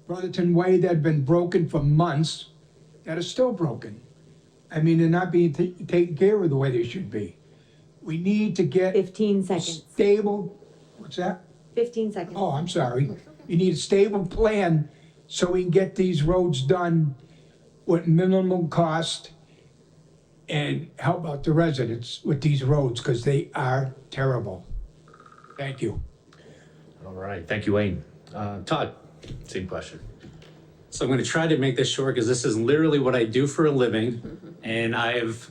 Brotherton Way that have been broken for months that are still broken. I mean, they're not being taken care of the way they should be. We need to get 15 seconds. stable, what's that? 15 seconds. Oh, I'm sorry. You need a stable plan so we can get these roads done with minimum cost and help out the residents with these roads, because they are terrible. Thank you. All right, thank you, Wayne. Todd, same question. So I'm going to try to make this short because this is literally what I do for a living. And I've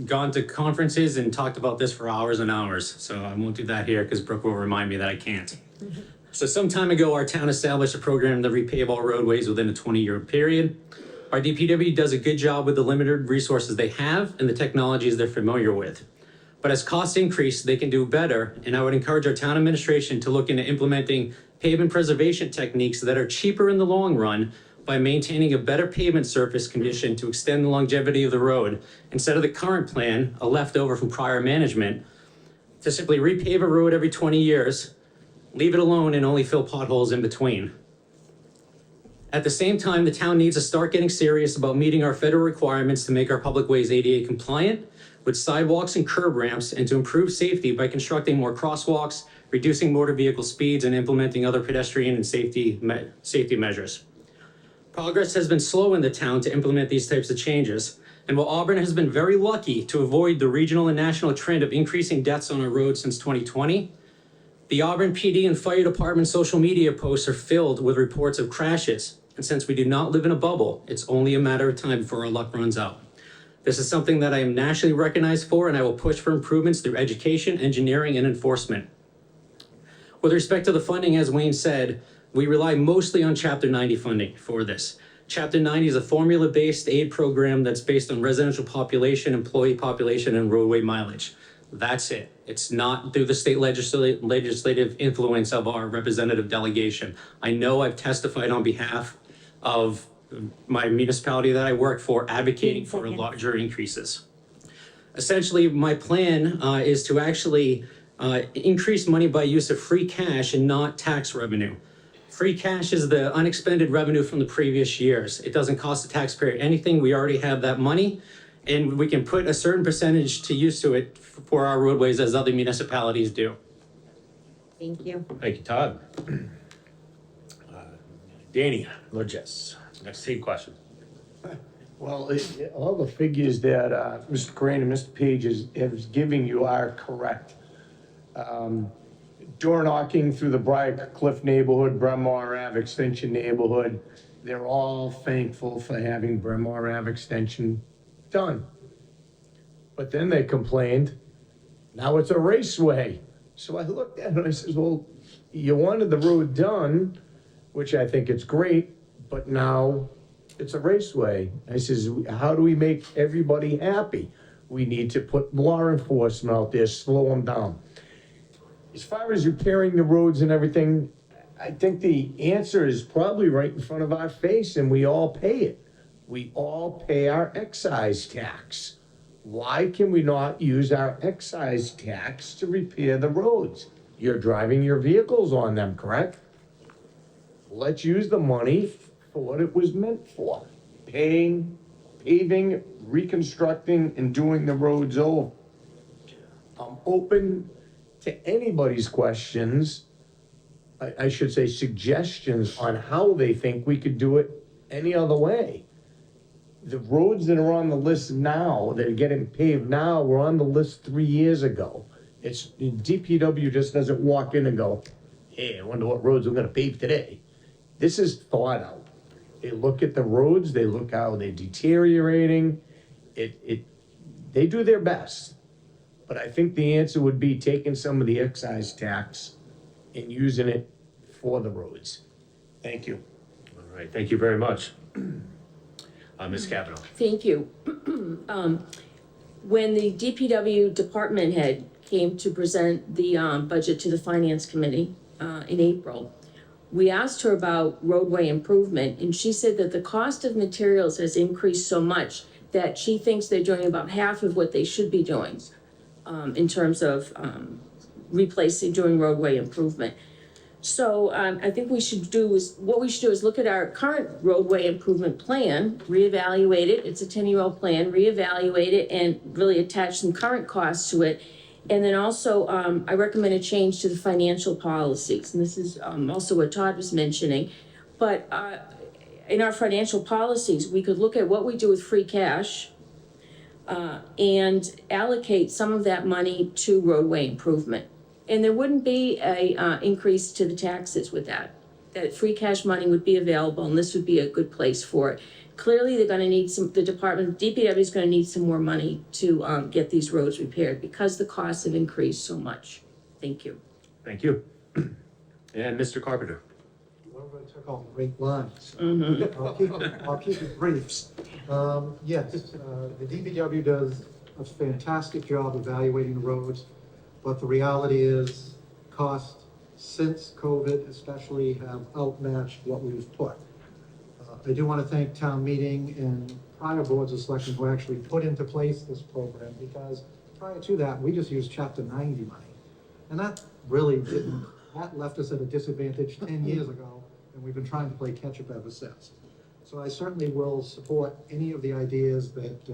gone to conferences and talked about this for hours and hours. So I won't do that here because Brooke will remind me that I can't. So some time ago, our town established a program to repave all roadways within a 20-year period. Our DPW does a good job with the limited resources they have and the technologies they're familiar with. But as costs increase, they can do better, and I would encourage our town administration to look into implementing pavement preservation techniques that are cheaper in the long run by maintaining a better pavement surface condition to extend the longevity of the road, instead of the current plan, a leftover from prior management, to simply repave a road every 20 years, leave it alone and only fill potholes in between. At the same time, the town needs to start getting serious about meeting our federal requirements to make our public ways ADA compliant, with sidewalks and curb ramps, and to improve safety by constructing more crosswalks, reducing motor vehicle speeds, and implementing other pedestrian and safety measures. Progress has been slow in the town to implement these types of changes, and while Auburn has been very lucky to avoid the regional and national trend of increasing deaths on our roads since 2020, the Auburn PD and Fire Department social media posts are filled with reports of crashes, and since we do not live in a bubble, it's only a matter of time before our luck runs out. This is something that I am nationally recognized for, and I will push for improvements through education, engineering, and enforcement. With respect to the funding, as Wayne said, we rely mostly on Chapter 90 funding for this. Chapter 90 is a formula-based aid program that's based on residential population, employee population, and roadway mileage. That's it. It's not through the state legislative influence of our representative delegation. I know I've testified on behalf of my municipality that I work for, advocating for larger increases. Essentially, my plan is to actually increase money by use of free cash and not tax revenue. Free cash is the unexpended revenue from the previous years. It doesn't cost the taxpayer anything. We already have that money. and we can put a certain percentage to use to it for our roadways as other municipalities do. Thank you. Thank you, Todd. Danny Lurgis, next tape question. Well, all the figures that Mr. Crane and Mr. Page is giving you are correct. Door knocking through the Briar Cliff neighborhood, Bryn Mawr Ave Extension neighborhood, they're all thankful for having Bryn Mawr Ave Extension done. But then they complained, now it's a raceway. So I looked at it and I says, well, you wanted the road done, which I think it's great, but now it's a raceway. I says, how do we make everybody happy? We need to put law enforcement out there, slow them down. As far as repairing the roads and everything, I think the answer is probably right in front of our face and we all pay it. We all pay our excise tax. Why can we not use our excise tax to repair the roads? You're driving your vehicles on them, correct? Let's use the money for what it was meant for. Paving, reconstructing, and doing the roads over. I'm open to anybody's questions, I should say suggestions on how they think we could do it any other way. The roads that are on the list now, that are getting paved now, were on the list 3 years ago. It's, DPW just doesn't walk in and go, hey, I wonder what roads we're gonna pave today. This is thought out. They look at the roads, they look how they're deteriorating. They do their best. But I think the answer would be taking some of the excise tax and using it for the roads. Thank you. All right, thank you very much. Ms. Kavanaugh. Thank you. When the DPW department head came to present the budget to the finance committee in April, we asked her about roadway improvement, and she said that the cost of materials has increased so much that she thinks they're doing about half of what they should be doing in terms of doing roadway improvement. So I think what we should do is look at our current roadway improvement plan, reevaluate it. It's a 10-year-old plan, reevaluate it and really attach some current costs to it. And then also, I recommend a change to the financial policies. And this is also what Todd was mentioning. But in our financial policies, we could look at what we do with free cash and allocate some of that money to roadway improvement. And there wouldn't be a increase to the taxes with that. That free cash money would be available and this would be a good place for it. Clearly, they're gonna need DPW is gonna need some more money to get these roads repaired because the costs have increased so much. Thank you. Thank you. And Mr. Carpenter. Everybody took all the great lines. I'll keep it brief. Yes, the DPW does a fantastic job evaluating the roads, but the reality is costs since COVID especially have outmatched what we've put. I do want to thank town meeting and prior boards of selectmen who actually put into place this program, because prior to that, we just used chapter 90 money. And that left us at a disadvantage 10 years ago, and we've been trying to play catch up ever since. So I certainly will support any of the ideas that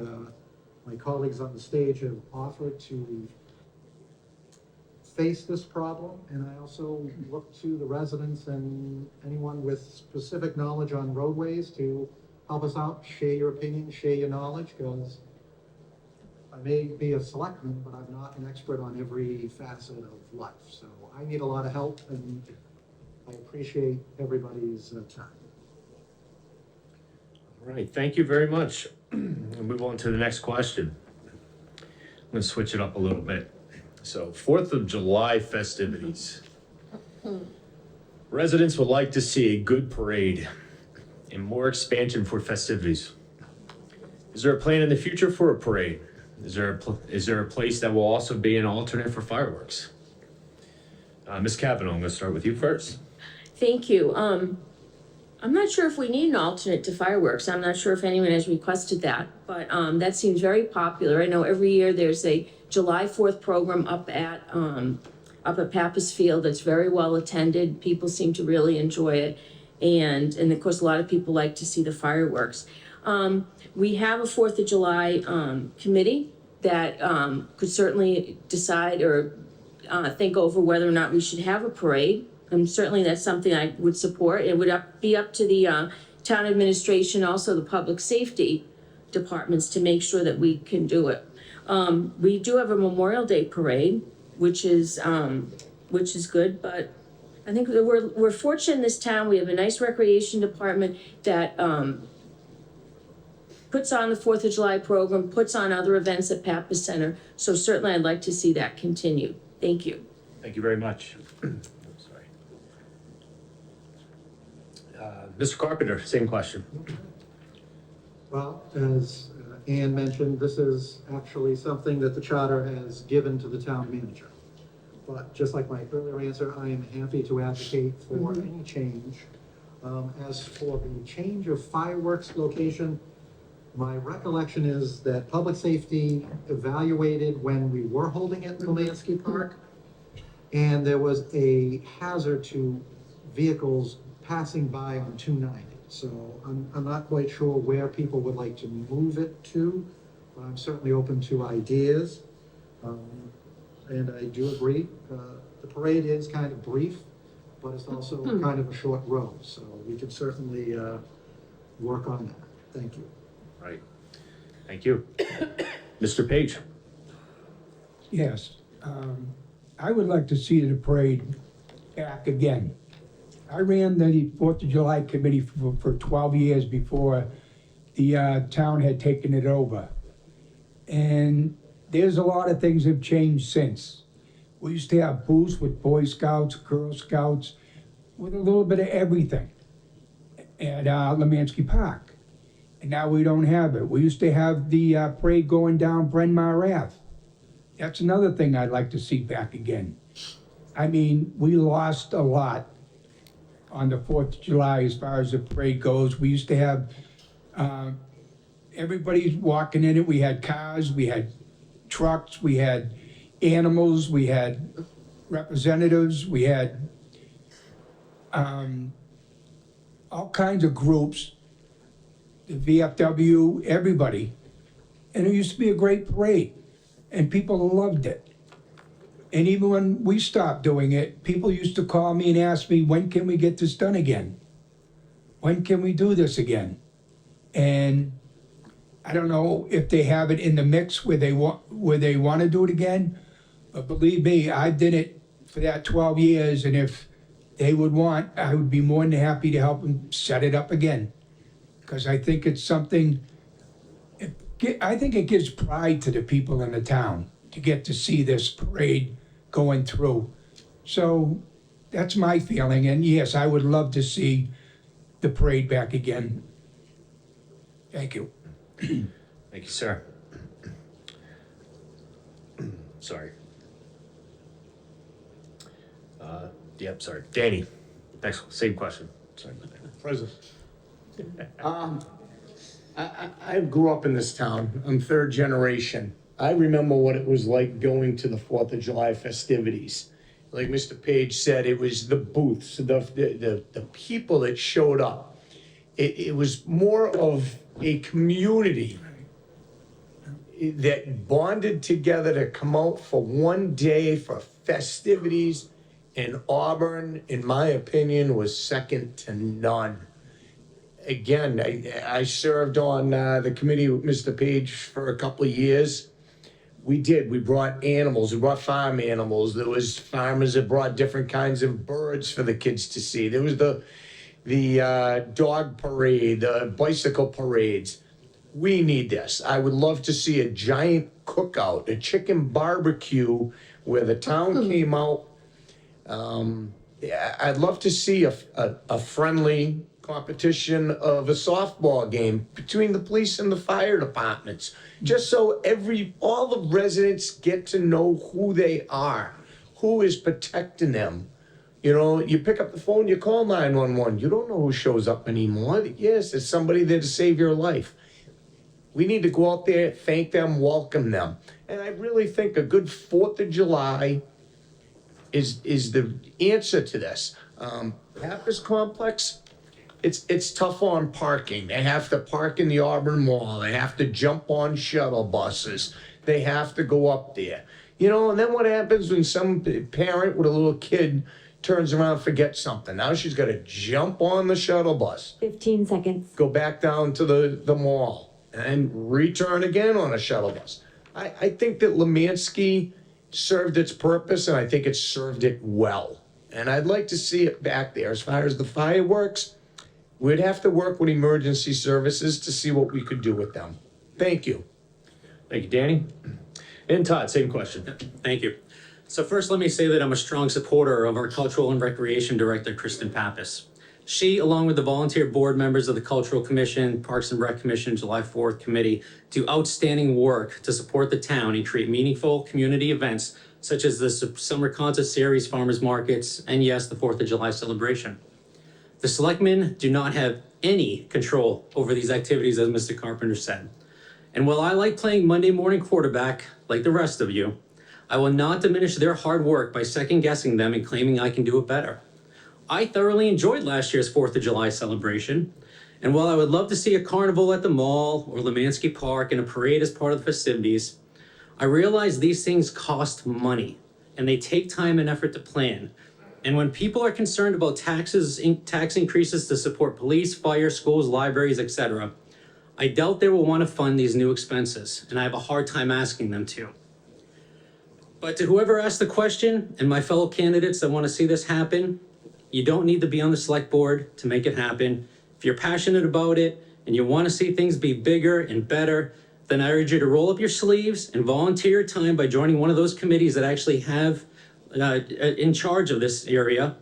my colleagues on the stage have offered to face this problem, and I also look to the residents and anyone with specific knowledge on roadways to help us out, share your opinion, share your knowledge, because I may be a selectman, but I'm not an expert on every facet of life. So I need a lot of help, and I appreciate everybody's time. All right, thank you very much. We'll move on to the next question. I'm gonna switch it up a little bit. So 4th of July festivities. Residents would like to see a good parade and more expansion for festivities. Is there a plan in the future for a parade? Is there a place that will also be an alternate for fireworks? Ms. Kavanaugh, I'm gonna start with you first. Thank you. I'm not sure if we need an alternate to fireworks. I'm not sure if anyone has requested that, but that seems very popular. I know every year there's a July 4th program up at Pappas Field that's very well attended. People seem to really enjoy it. And of course, a lot of people like to see the fireworks. We have a Fourth of July committee that could certainly decide or think over whether or not we should have a parade. And certainly that's something I would support. It would be up to the town administration, also the public safety departments to make sure that we can do it. We do have a Memorial Day parade, which is good, but I think that we're fortunate in this town. We have a nice recreation department that puts on the Fourth of July program, puts on other events at Pappas Center. So certainly I'd like to see that continue. Thank you. Thank you very much. Sorry. Mr. Carpenter, same question. Well, as Ann mentioned, this is actually something that the charter has given to the town manager. But just like my earlier answer, I am happy to advocate for any change. As for the change of fireworks location, my recollection is that public safety evaluated when we were holding it in Delansky Park, and there was a hazard to vehicles passing by on 290. So I'm not quite sure where people would like to move it to, but I'm certainly open to ideas. And I do agree, the parade is kind of brief, but it's also kind of a short row, so we could certainly work on that. Thank you. Right. Thank you. Mr. Page. Yes, I would like to see the parade back again. I ran the Fourth of July committee for 12 years before the town had taken it over. And there's a lot of things have changed since. We used to have booths with Boy Scouts, Girl Scouts, with a little bit of everything at Lemansky Park. And now we don't have it. We used to have the parade going down Bryn Mawr Ave. That's another thing I'd like to see back again. I mean, we lost a lot on the 4th of July as far as the parade goes. We used to have, everybody's walking in it. We had cars, we had trucks, we had animals, we had representatives, we had all kinds of groups, the VFW, everybody. And it used to be a great parade, and people loved it. And even when we stopped doing it, people used to call me and ask me, when can we get this done again? When can we do this again? And I don't know if they have it in the mix where they want to do it again, but believe me, I did it for that 12 years, and if they would want, I would be more than happy to help them set it up again. Because I think it's something, I think it gives pride to the people in the town to get to see this parade going through. So that's my feeling, and yes, I would love to see the parade back again. Thank you. Thank you, sir. Sorry. Yep, sorry. Danny, next, same question. Sorry. Present. I grew up in this town. I'm third generation. I remember what it was like going to the 4th of July festivities. Like Mr. Page said, it was the booths, the people that showed up. It was more of a community that bonded together to come out for one day for festivities. And Auburn, in my opinion, was second to none. Again, I served on the committee with Mr. Page for a couple of years. We brought animals, we brought farm animals. There was farmers that brought different kinds of birds for the kids to see. There was the dog parade, the bicycle parades. We need this. I would love to see a giant cookout, a chicken barbecue where the town came out. I'd love to see a friendly competition of a softball game between the police and the fire departments, just so all the residents get to know who they are, who is protecting them. You know, you pick up the phone, you call 911. You don't know who shows up anymore. Yes, there's somebody there to save your life. We need to go out there, thank them, welcome them. And I really think a good 4th of July is the answer to this. Pappas Complex, it's tough on parking. They have to park in the Auburn Mall. They have to jump on shuttle buses. They have to go up there. You know, and then what happens when some parent with a little kid turns around and forgets something? Now she's got to jump on the shuttle bus, 15 seconds. go back down to the mall, and return again on a shuttle bus. I think that Lemansky served its purpose, and I think it served it well. And I'd like to see it back there. As far as the fireworks, we'd have to work with emergency services to see what we could do with them. Thank you. Thank you, Danny. And Todd, same question. Thank you. So first, let me say that I'm a strong supporter of our Cultural and Recreation Director, Kristen Pappas. She, along with the volunteer board members of the Cultural Commission, Parks and Rec Commission, July 4th Committee, do outstanding work to support the town and create meaningful community events such as the Summer Concert Series, Farmers Markets, and yes, the 4th of July celebration. The selectmen do not have any control over these activities, as Mr. Carpenter said. And while I like playing Monday morning quarterback, like the rest of you, I will not diminish their hard work by second guessing them and claiming I can do it better. I thoroughly enjoyed last year's 4th of July celebration, and while I would love to see a carnival at the mall or Lemansky Park and a parade as part of the festivities, I realize these things cost money and they take time and effort to plan. And when people are concerned about tax increases to support police, fire, schools, libraries, etc., I doubt they will want to fund these new expenses, and I have a hard time asking them to. But to whoever asked the question, and my fellow candidates that want to see this happen, you don't need to be on the select board to make it happen. If you're passionate about it and you want to see things be bigger and better, then I urge you to roll up your sleeves and volunteer your time by joining one of those committees that actually have in charge of this area,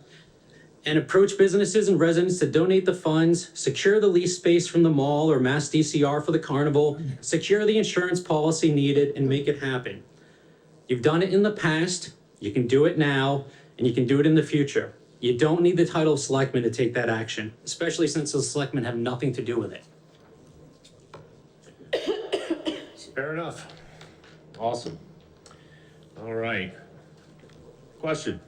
and approach businesses and residents to donate the funds, secure the lease space from the mall or Mass DCR for the carnival, secure the insurance policy needed, and make it happen. You've done it in the past, you can do it now, and you can do it in the future. You don't need the title of selectman to take that action, especially since the selectmen have nothing to do with it. Fair enough. Awesome. All right. Question.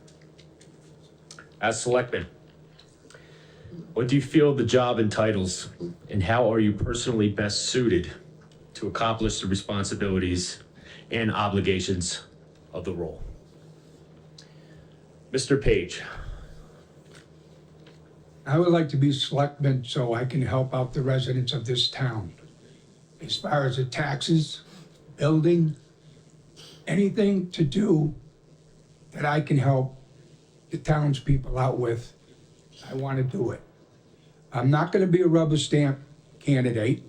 As selectman, what do you feel the job entitles, and how are you personally best suited to accomplish the responsibilities and obligations of the role? Mr. Page. I would like to be selectman so I can help out the residents of this town. As far as the taxes, building, anything to do that I can help the townspeople out with, I want to do it. I'm not going to be a rubber stamp candidate.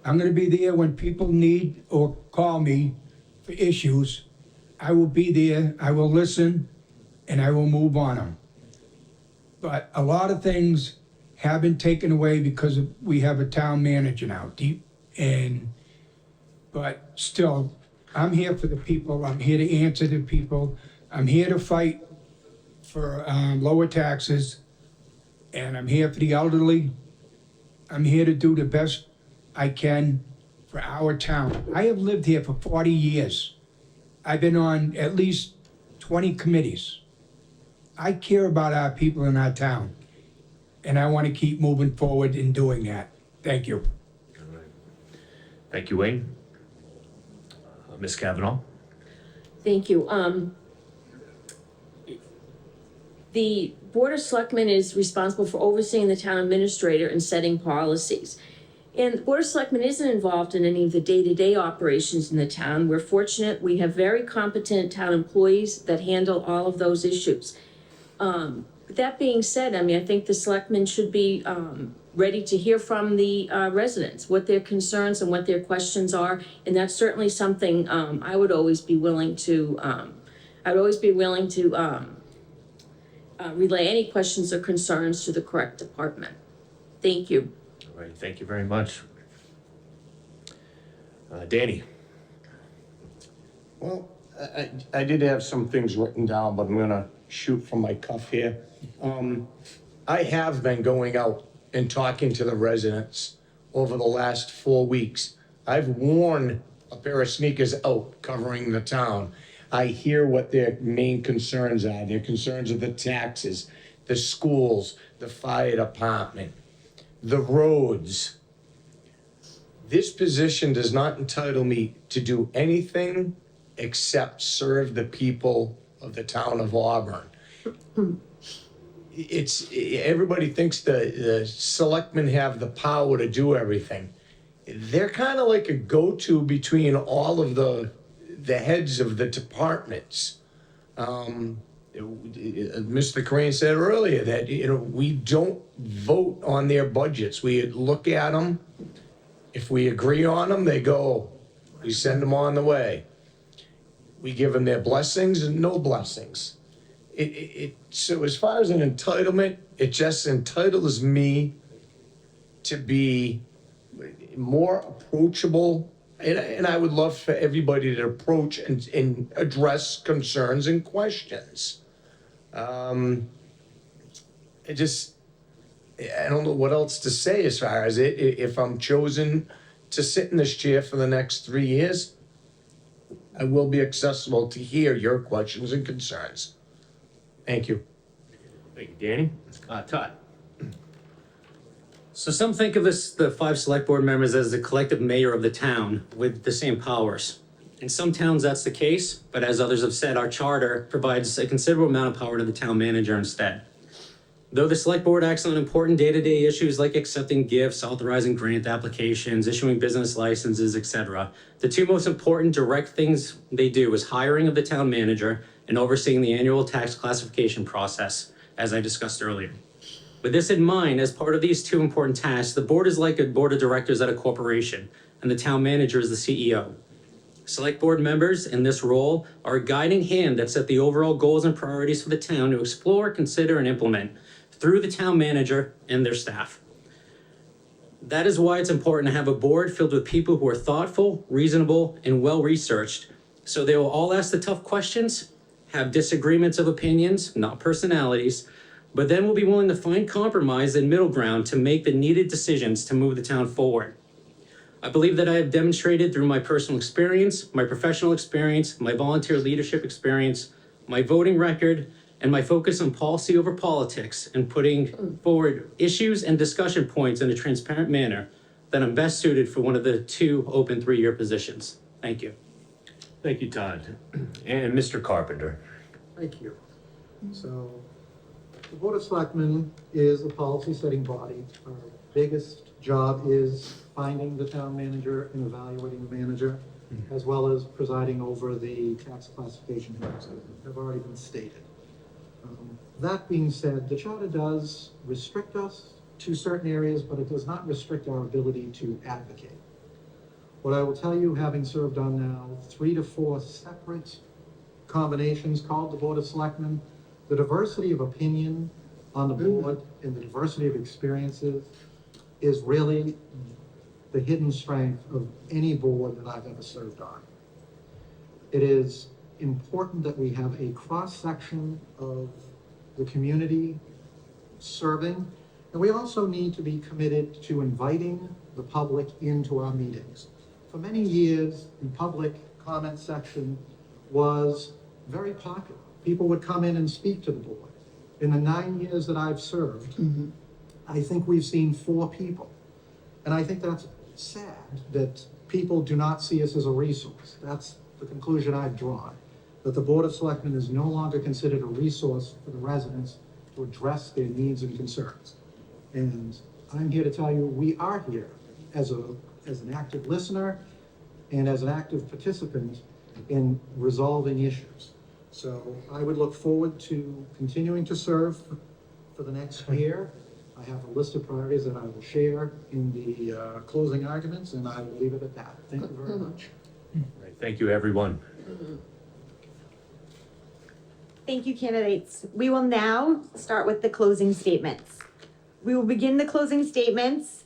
I'm going to be there when people need or call me for issues. I will be there, I will listen, and I will move on them. But a lot of things have been taken away because we have a town manager now, but still, I'm here for the people, I'm here to answer to people, I'm here to fight for lower taxes, and I'm here for the elderly. I'm here to do the best I can for our town. I have lived here for 40 years. I've been on at least 20 committees. I care about our people in our town, and I want to keep moving forward in doing that. Thank you. Thank you, Wayne. Ms. Kavanaugh. Thank you. The Board of Selectmen is responsible for overseeing the town administrator and setting policies. And the Board of Selectmen isn't involved in any of the day-to-day operations in the town. We're fortunate, we have very competent town employees that handle all of those issues. That being said, I mean, I think the selectmen should be ready to hear from the residents, what their concerns and what their questions are. And that's certainly something I would always be willing to, relay any questions or concerns to the correct department. Thank you. All right, thank you very much. Danny. Well, I did have some things written down, but I'm gonna shoot from my cuff here. I have been going out and talking to the residents over the last 4 weeks. I've worn a pair of sneakers out covering the town. I hear what their main concerns are. Their concerns are the taxes. the schools, the fire department, the roads. This position does not entitle me to do anything except serve the people of the town of Auburn. Everybody thinks the selectmen have the power to do everything. They're kind of like a go-to between all of the heads of the departments. Mr. Crane said earlier that, we don't vote on their budgets. We look at them. If we agree on them, they go. We send them on the way. We give them their blessings and no blessings. So as far as an entitlement, it just entitles me to be more approachable. And I would love for everybody to approach and address concerns and questions. I don't know what else to say as far as it. If I'm chosen to sit in this chair for the next 3 years, I will be accessible to hear your questions and concerns. Thank you. Thank you, Danny. Todd? So some think of this, the 5 select board members, as the collective mayor of the town with the same powers. In some towns, that's the case, but as others have said, our charter provides a considerable amount of power to the town manager instead. Though the select board acts on important day-to-day issues like accepting gifts, authorizing grant applications, issuing business licenses, etc., the 2 most important direct things they do is hiring of the town manager and overseeing the annual tax classification process, as I discussed earlier. With this in mind, as part of these 2 important tasks, the board is like a board of directors at a corporation, and the town manager is the CEO. Select board members in this role are a guiding hand that set the overall goals and priorities for the town to explore, consider, and implement through the town manager and their staff. That is why it's important to have a board filled with people who are thoughtful, reasonable, and well-researched, so they will all ask the tough questions, have disagreements of opinions, not personalities, but then will be willing to find compromise and middle ground to make the needed decisions to move the town forward. I believe that I have demonstrated through my personal experience, my professional experience, my volunteer leadership experience, my voting record, and my focus on policy over politics and putting forward issues and discussion points in a transparent manner that I'm best suited for one of the 2 open 3-year positions. Thank you. Thank you, Todd. And Mr. Carpenter? Thank you. So, the Board of Selectmen is a policy-setting body. Our biggest job is finding the town manager and evaluating the manager, as well as presiding over the tax classification process that have already been stated. That being said, the charter does restrict us to certain areas, but it does not restrict our ability to advocate. What I will tell you, having served on now 3 to 4 separate combinations called the Board of Selectmen, the diversity of opinion on the board and the diversity of experiences is really the hidden strength of any board that I've ever served on. It is important that we have a cross-section of the community serving, and we also need to be committed to inviting the public into our meetings. For many years, the public comment section was very popular. People would come in and speak to the board. In the 9 years that I've served, I think we've seen 4 people. And I think that's sad that people do not see us as a resource. That's the conclusion I've drawn, that the Board of Selectmen is no longer considered a resource for the residents to address their needs and concerns. And I'm here to tell you, we are here as an active listener and as an active participant in resolving issues. So I would look forward to continuing to serve for the next year. I have a list of priorities that I will share in the closing arguments, and I will leave it at that. Thank you very much. Right, thank you, everyone. Thank you, candidates. We will now start with the closing statements. We will begin the closing statements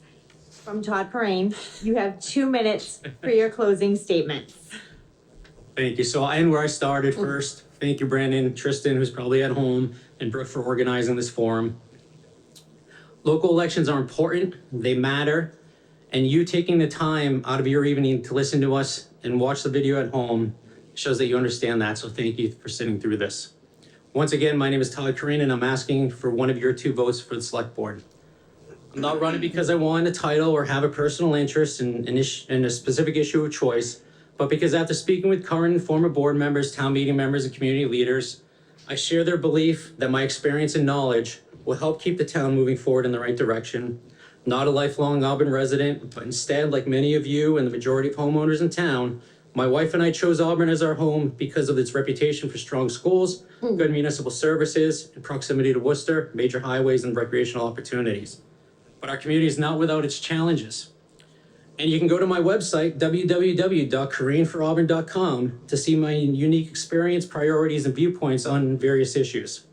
from Todd Perrine. You have 2 minutes for your closing statements. Thank you. So I'll end where I started first. Thank you, Brandon, Tristan, who's probably at home, and Brooke for organizing this forum. Local elections are important, they matter, and you taking the time out of your evening to listen to us and watch the video at home shows that you understand that, so thank you for sitting through this. Once again, my name is Tyler Corrine, and I'm asking for one of your 2 votes for the select board. I'm not running because I want a title or have a personal interest in a specific issue of choice, but because after speaking with current and former board members, town meeting members, and community leaders, I share their belief that my experience and knowledge will help keep the town moving forward in the right direction. Not a lifelong Auburn resident, but instead, like many of you and the majority of homeowners in town, my wife and I chose Auburn as our home because of its reputation for strong schools, good municipal services, and proximity to Worcester, major highways, and recreational opportunities. But our community is not without its challenges. And you can go to my website, www.CorrineForAuburn.com, to see my unique experience, priorities, and viewpoints on various issues.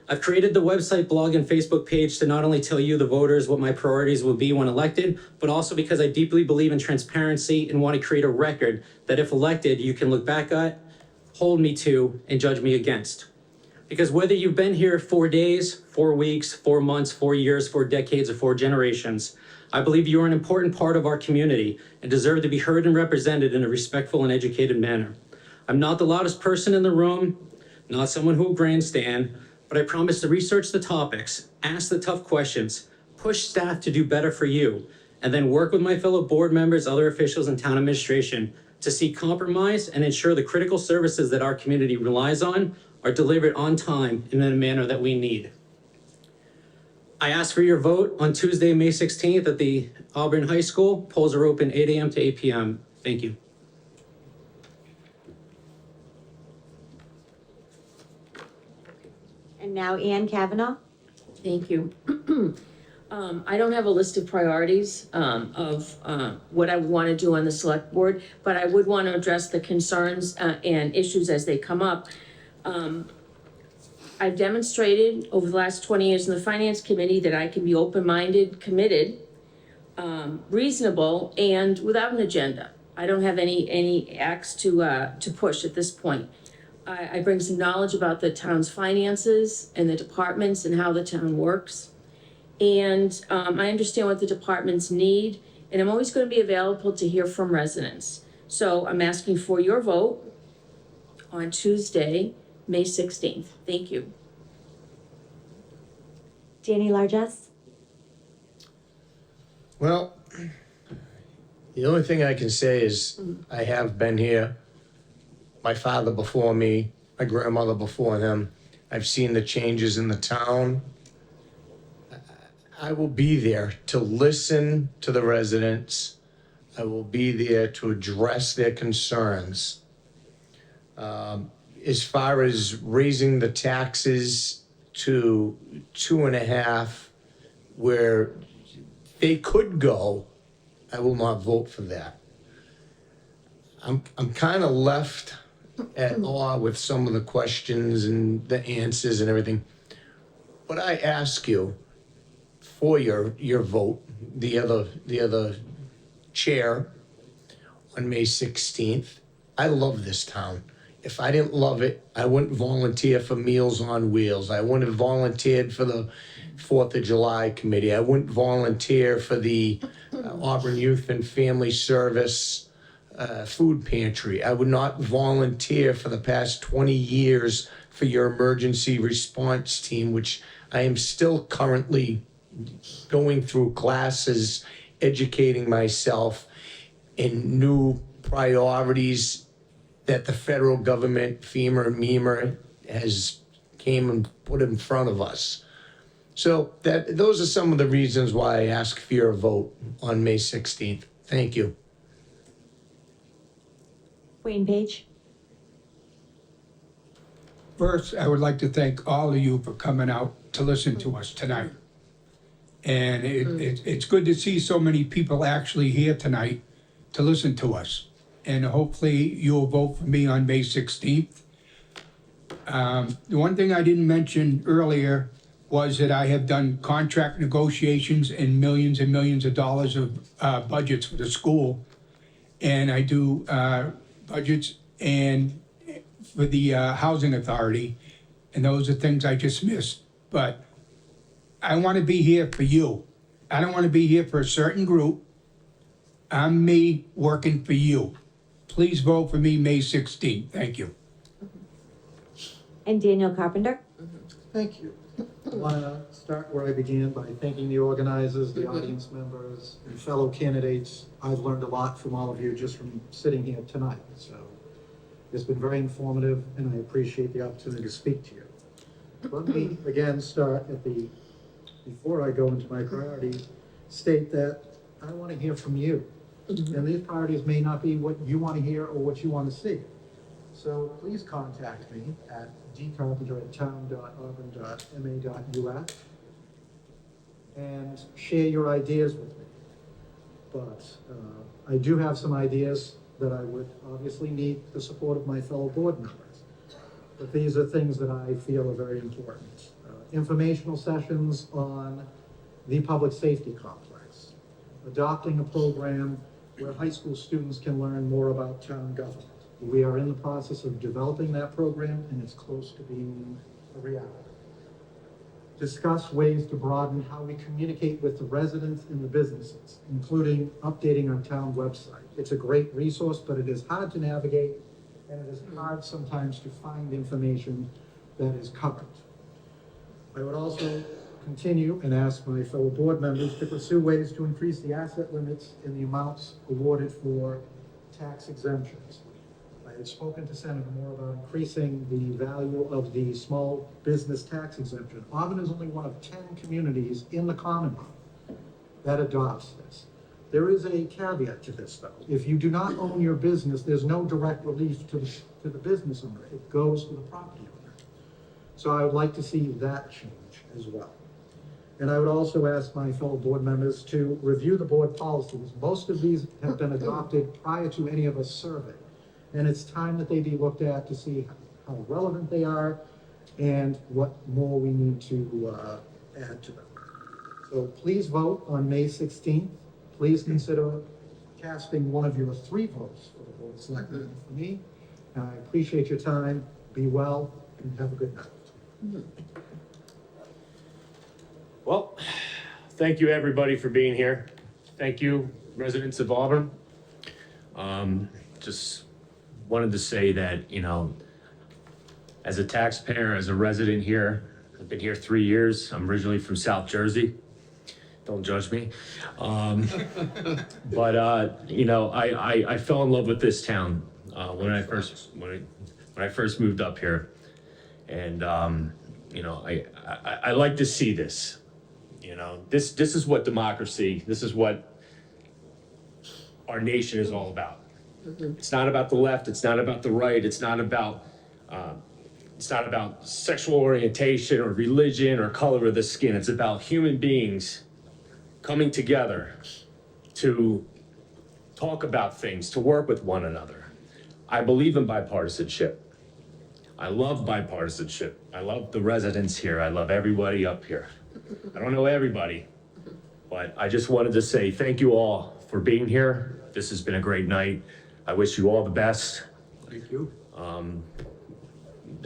I've created the website, blog, and Facebook page to not only tell you, the voters, what my priorities will be when elected, but also because I deeply believe in transparency and want to create a record that if elected, you can look back at, hold me to, and judge me against. Because whether you've been here 4 days, 4 weeks, 4 months, 4 years, 4 decades, or 4 generations, I believe you are an important part of our community and deserve to be heard and represented in a respectful and educated manner. I'm not the loudest person in the room, not someone who will grandstand, but I promise to research the topics, ask the tough questions, push staff to do better for you, and then work with my fellow board members, other officials, and town administration to seek compromise and ensure the critical services that our community relies on are delivered on time and in a manner that we need. I ask for your vote on Tuesday, May 16th at the Auburn High School. Polls are open 8 a.m. to 8 p.m. Thank you. And now Ann Kavanaugh. Thank you. I don't have a list of priorities of what I want to do on the select board, but I would want to address the concerns and issues as they come up. I've demonstrated over the last 20 years in the finance committee that I can be open-minded, committed, reasonable, and without an agenda. I don't have any acts to push at this point. I bring some knowledge about the town's finances and the departments and how the town works. And I understand what the departments need, and I'm always going to be available to hear from residents. So I'm asking for your vote on Tuesday, May 16th. Thank you. Danny Largess. Well, the only thing I can say is I have been here. My father before me, my grandmother before them. I've seen the changes in the town. I will be there to listen to the residents. I will be there to address their concerns. As far as raising the taxes to 2.5, where they could go, I will not vote for that. I'm kind of left at awe with some of the questions and the answers and everything. But I ask you for your vote, the other chair on May 16th. I love this town. If I didn't love it, I wouldn't volunteer for Meals on Wheels. I wouldn't have volunteered for the 4th of July committee. I wouldn't volunteer for the Auburn Youth and Family Service food pantry. I would not volunteer for the past 20 years for your emergency response team, which I am still currently going through classes, educating myself in new priorities that the federal government, FEMA and MEMA, has came and put in front of us. So those are some of the reasons why I ask for your vote on May 16th. Thank you. Wayne Page. First, I would like to thank all of you for coming out to listen to us tonight. And it's good to see so many people actually here tonight to listen to us. And hopefully you'll vote for me on May 16th. The one thing I didn't mention earlier was that I have done contract negotiations and millions of dollars of budgets for the school. And I do budgets and for the housing authority. And those are things I just missed. But I want to be here for you. I don't want to be here for a certain group. I'm me working for you. Please vote for me May 16th. Thank you. and Daniel Carpenter. Thank you. I want to start where I began by thanking the organizers, the audience members, and fellow candidates. I've learned a lot from all of you just from sitting here tonight. So it's been very informative, and I appreciate the opportunity to speak to you. Let me again start at before I go into my priorities, state that I want to hear from you. And these priorities may not be what you want to hear or what you want to see. So please contact me at dcarpenter@town.auburn.ma.us and share your ideas with me. But I do have some ideas that I would obviously need the support of my fellow board members. But these are things that I feel are very important. Informational sessions on the public safety complex, adopting a program where high school students can learn more about town government. We are in the process of developing that program, and it's close to being a reality. Discuss ways to broaden how we communicate with the residents and the businesses, including updating our town website. It's a great resource, but it is hard to navigate, and it is hard sometimes to find information that is current. I would also continue and ask my fellow board members to pursue ways to increase the asset limits and the amounts awarded for tax exemptions. I had spoken to Senator Moore about increasing the value of the small business tax exemption. Auburn is only one of 10 communities in the Commonwealth that adopts this. There is a caveat to this, though. If you do not own your business, there's no direct relief to the business owner. It goes to the property owner. So I would like to see that change as well. And I would also ask my fellow board members to review the board policies. Most of these have been adopted prior to any of us serving. And it's time that they be looked at to see how relevant they are and what more we need to add to them. So please vote on May 16th. Please consider casting one of your 3 votes for the Board of Selectmen for me. And I appreciate your time. Be well and have a good night. Well, thank you, everybody, for being here. Thank you, residents of Auburn. Just wanted to say that, you know, as a taxpayer, as a resident here, I've been here 3 years. I'm originally from South Jersey. Don't judge me. But you know, I fell in love with this town when I first moved up here. And you know, I like to see this. You know, this is what democracy, this is what our nation is all about. It's not about the left, it's not about the right, it's not about sexual orientation or religion or color of the skin. It's about human beings coming together to talk about things, to work with one another. I believe in bipartisanship. I love bipartisanship. I love the residents here. I love everybody up here. I don't know everybody, but I just wanted to say thank you all for being here. This has been a great night. I wish you all the best. Thank you.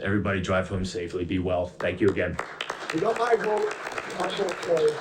Everybody drive home safely. Be well. Thank you again. You got my vote. I'll vote for you.